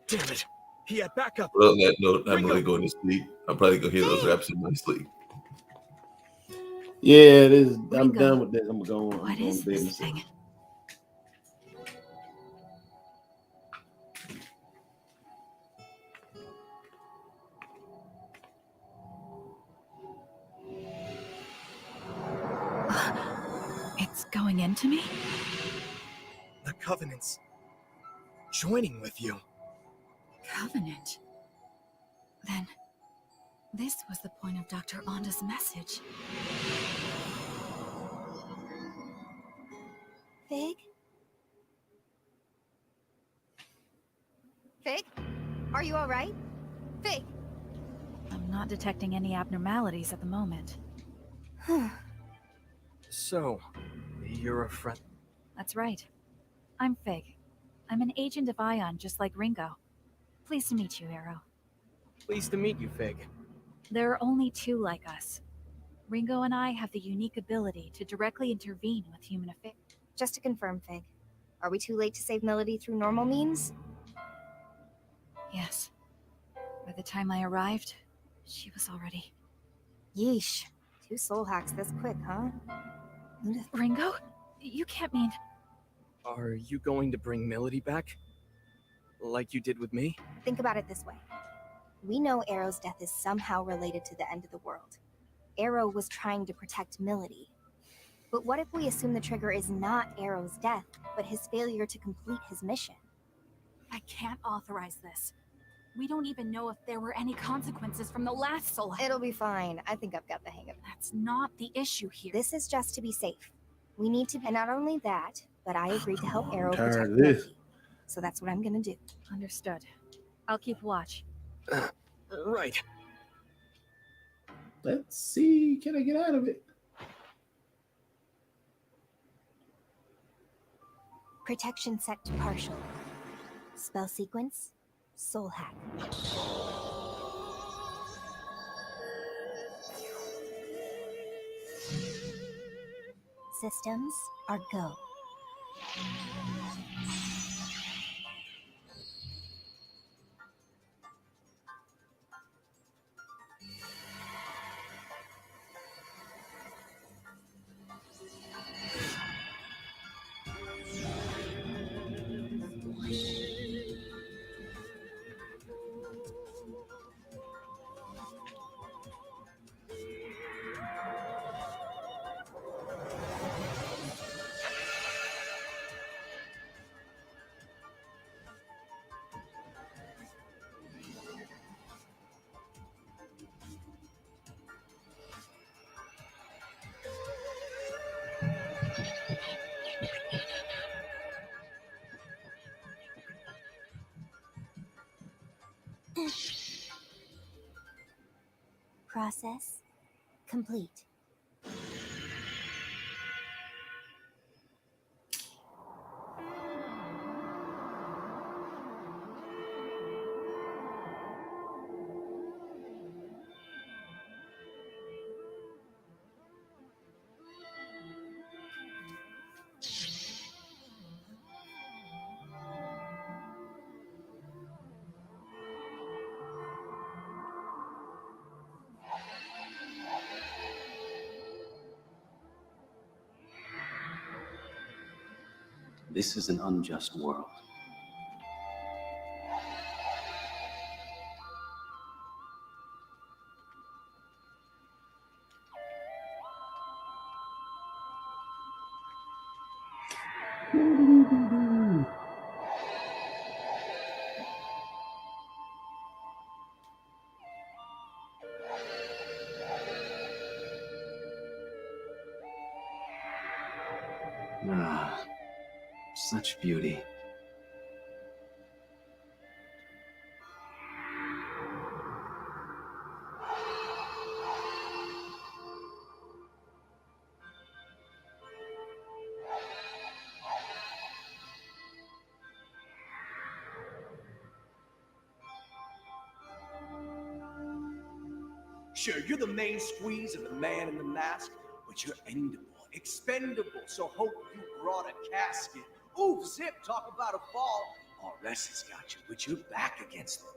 Damn it. He had backup. Well, on that note, I'm really going to sleep. I'm probably going to hear those raps in my sleep. Yeah, it is. I'm Ringo, done with this. I'm going What to is bed and this sleep. thing? It's going into me? The Covenant's joining with you. Covenant. Then, this was the point of Dr. Onda's message. Fig? Fig? Are you alright? Fig! I'm not detecting any abnormalities at the moment. So, you're a friend? That's right. I'm Fig. I'm an agent of Ion, just like Ringo. Pleased to meet you, Arrow. Pleased to meet you, Fig. There are only two like us. Ringo and I have the unique ability to directly intervene with human affairs. Just to confirm, Fig, are we too late to save Melody through normal means? Yes. By the time I arrived, she was already... Yeesh. 2 soul hacks this quick, huh? Ringo? You can't mean... Are you going to bring Melody back? Like you did with me? Think about it this way. We know Arrow's death is somehow related to the end of the world. Arrow was trying to protect Melody. But what if we assume the trigger is not Arrow's death, but his failure to complete his mission? I can't authorize this. We don't even know if there were any consequences from the last soul hack. It'll be fine. I think I've got the hang of it. That's not the issue here. This is just to be safe. We need to, and not only that, but I agreed to help Arrow tired protect of this. Melody. So that's what I'm gonna do. Understood. I'll keep watch. Right. Let's see. Can I get out of it? Protection set to partial. Spell sequence, soul hack. Systems are go. Process complete. This is an unjust world. Ah, such beauty. Sure, you're the main squeeze of the man in the mask, but you're endable, expendable, so hope you brought a casket. Ooh, zip, talk about a fall. RS has got you, but you're back against the wall.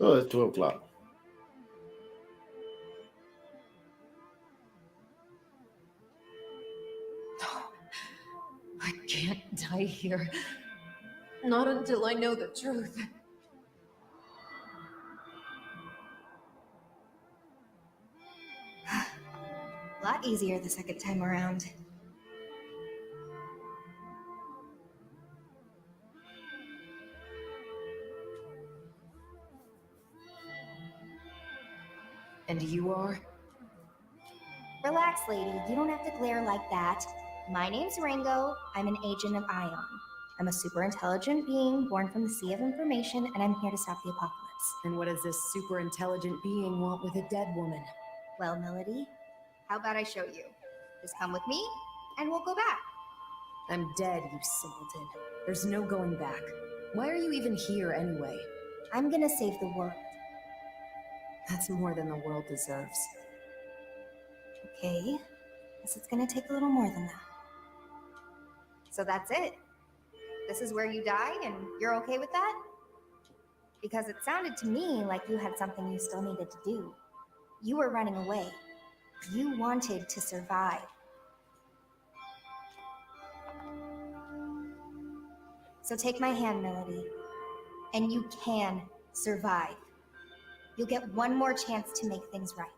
Oh, it's 12 o'clock. can't die here. Not until I know the truth. A lot easier the second time around. And you are? Relax, lady. You don't have to glare like that. My name's Ringo. I'm an agent of Ion. I'm a super intelligent being born from the sea of information, and I'm here to stop the apocalypse. And what does this super intelligent being want with a dead woman? Well, Melody, how about I show you? Just come with me, and we'll go back. I'm dead, you simpleton. There's no going back. Why are you even here anyway? I'm gonna save the world. That's more than the world deserves. Okay, guess it's gonna take a little more than that. So that's it. This is where you die, and you're okay with that? Because it sounded to me like you had something you still needed to do. You were running away. You wanted to survive. So take my hand, Melody, and you can survive. You'll get one more chance to make things right.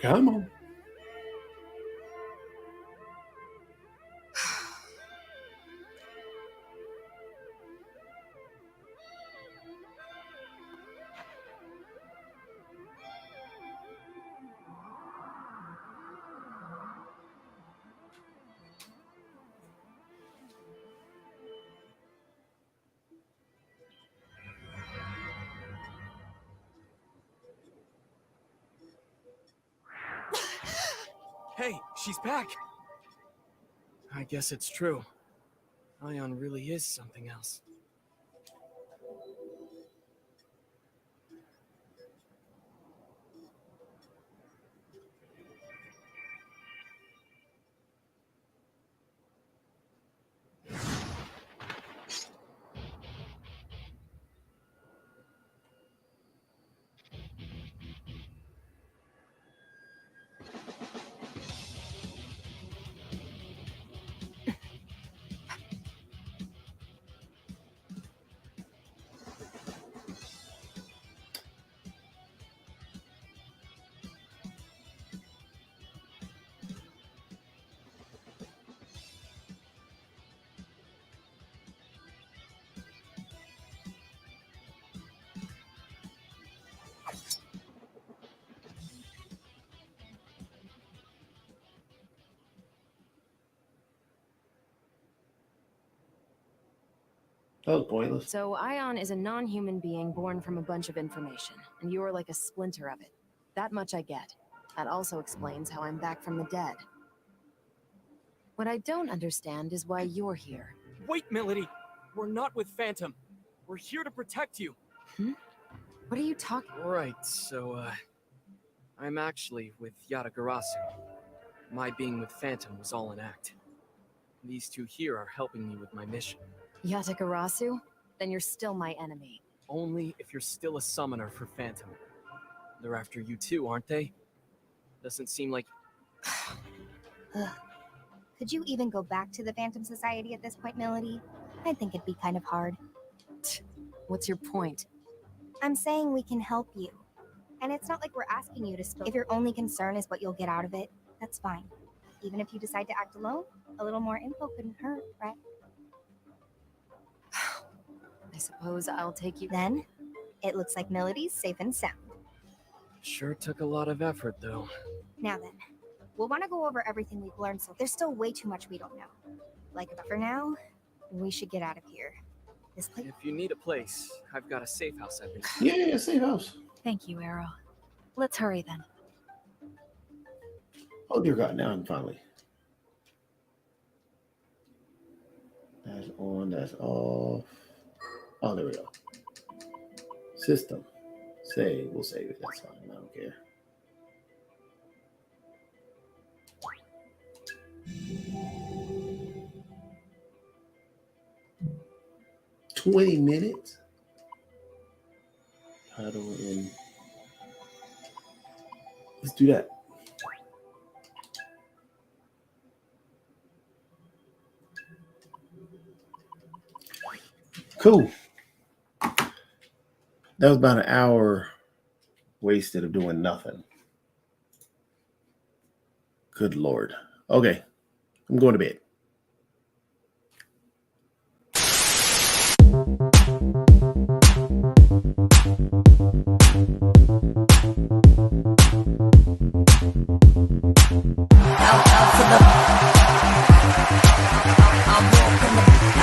Come on. Hey, she's back! I guess it's true. Ion really is something else. That was pointless. So Ion is a non-human being born from a bunch of information, and you're like a splinter of it. That much I get. That also explains how I'm back from the dead. What I don't understand is why you're here. Wait, Melody! We're not with Phantom. We're here to protect you. What are you talking? Right, so, I'm actually with Yatagarasu. My being with Phantom was all an act. These two here are helping me with my mission. Yatagarasu? Then you're still my enemy. Only if you're still a summoner for Phantom. They're after you too, aren't they? Doesn't seem like... Could you even go back to the Phantom Society at this point, Melody? I think it'd be kind of hard. What's your point? I'm saying we can help you. And it's not like we're asking you to spill. If your only concern is what you'll get out of it, that's fine. Even if you decide to act alone, a little more info couldn't hurt, right? I suppose I'll take you. Then, it looks like Melody's safe and sound. Sure took a lot of effort, though. Now then, we'll want to go over everything we've learned, so there's still way too much we don't know. But for now, we should get out of here. This place. If you need a place, I've got a safe house I've been... Yeah, safe house. Thank you, Arrow. Let's hurry then. Oh dear God, now I'm finally. That's on, that's off. Oh, there we go. System. Save. We'll save it. That's fine. I don't care. $20 minutes. Title in Let's do that. Cool. That was about an hour wasted of doing nothing. Good Lord. Okay. I'm going to bed.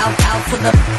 Out for the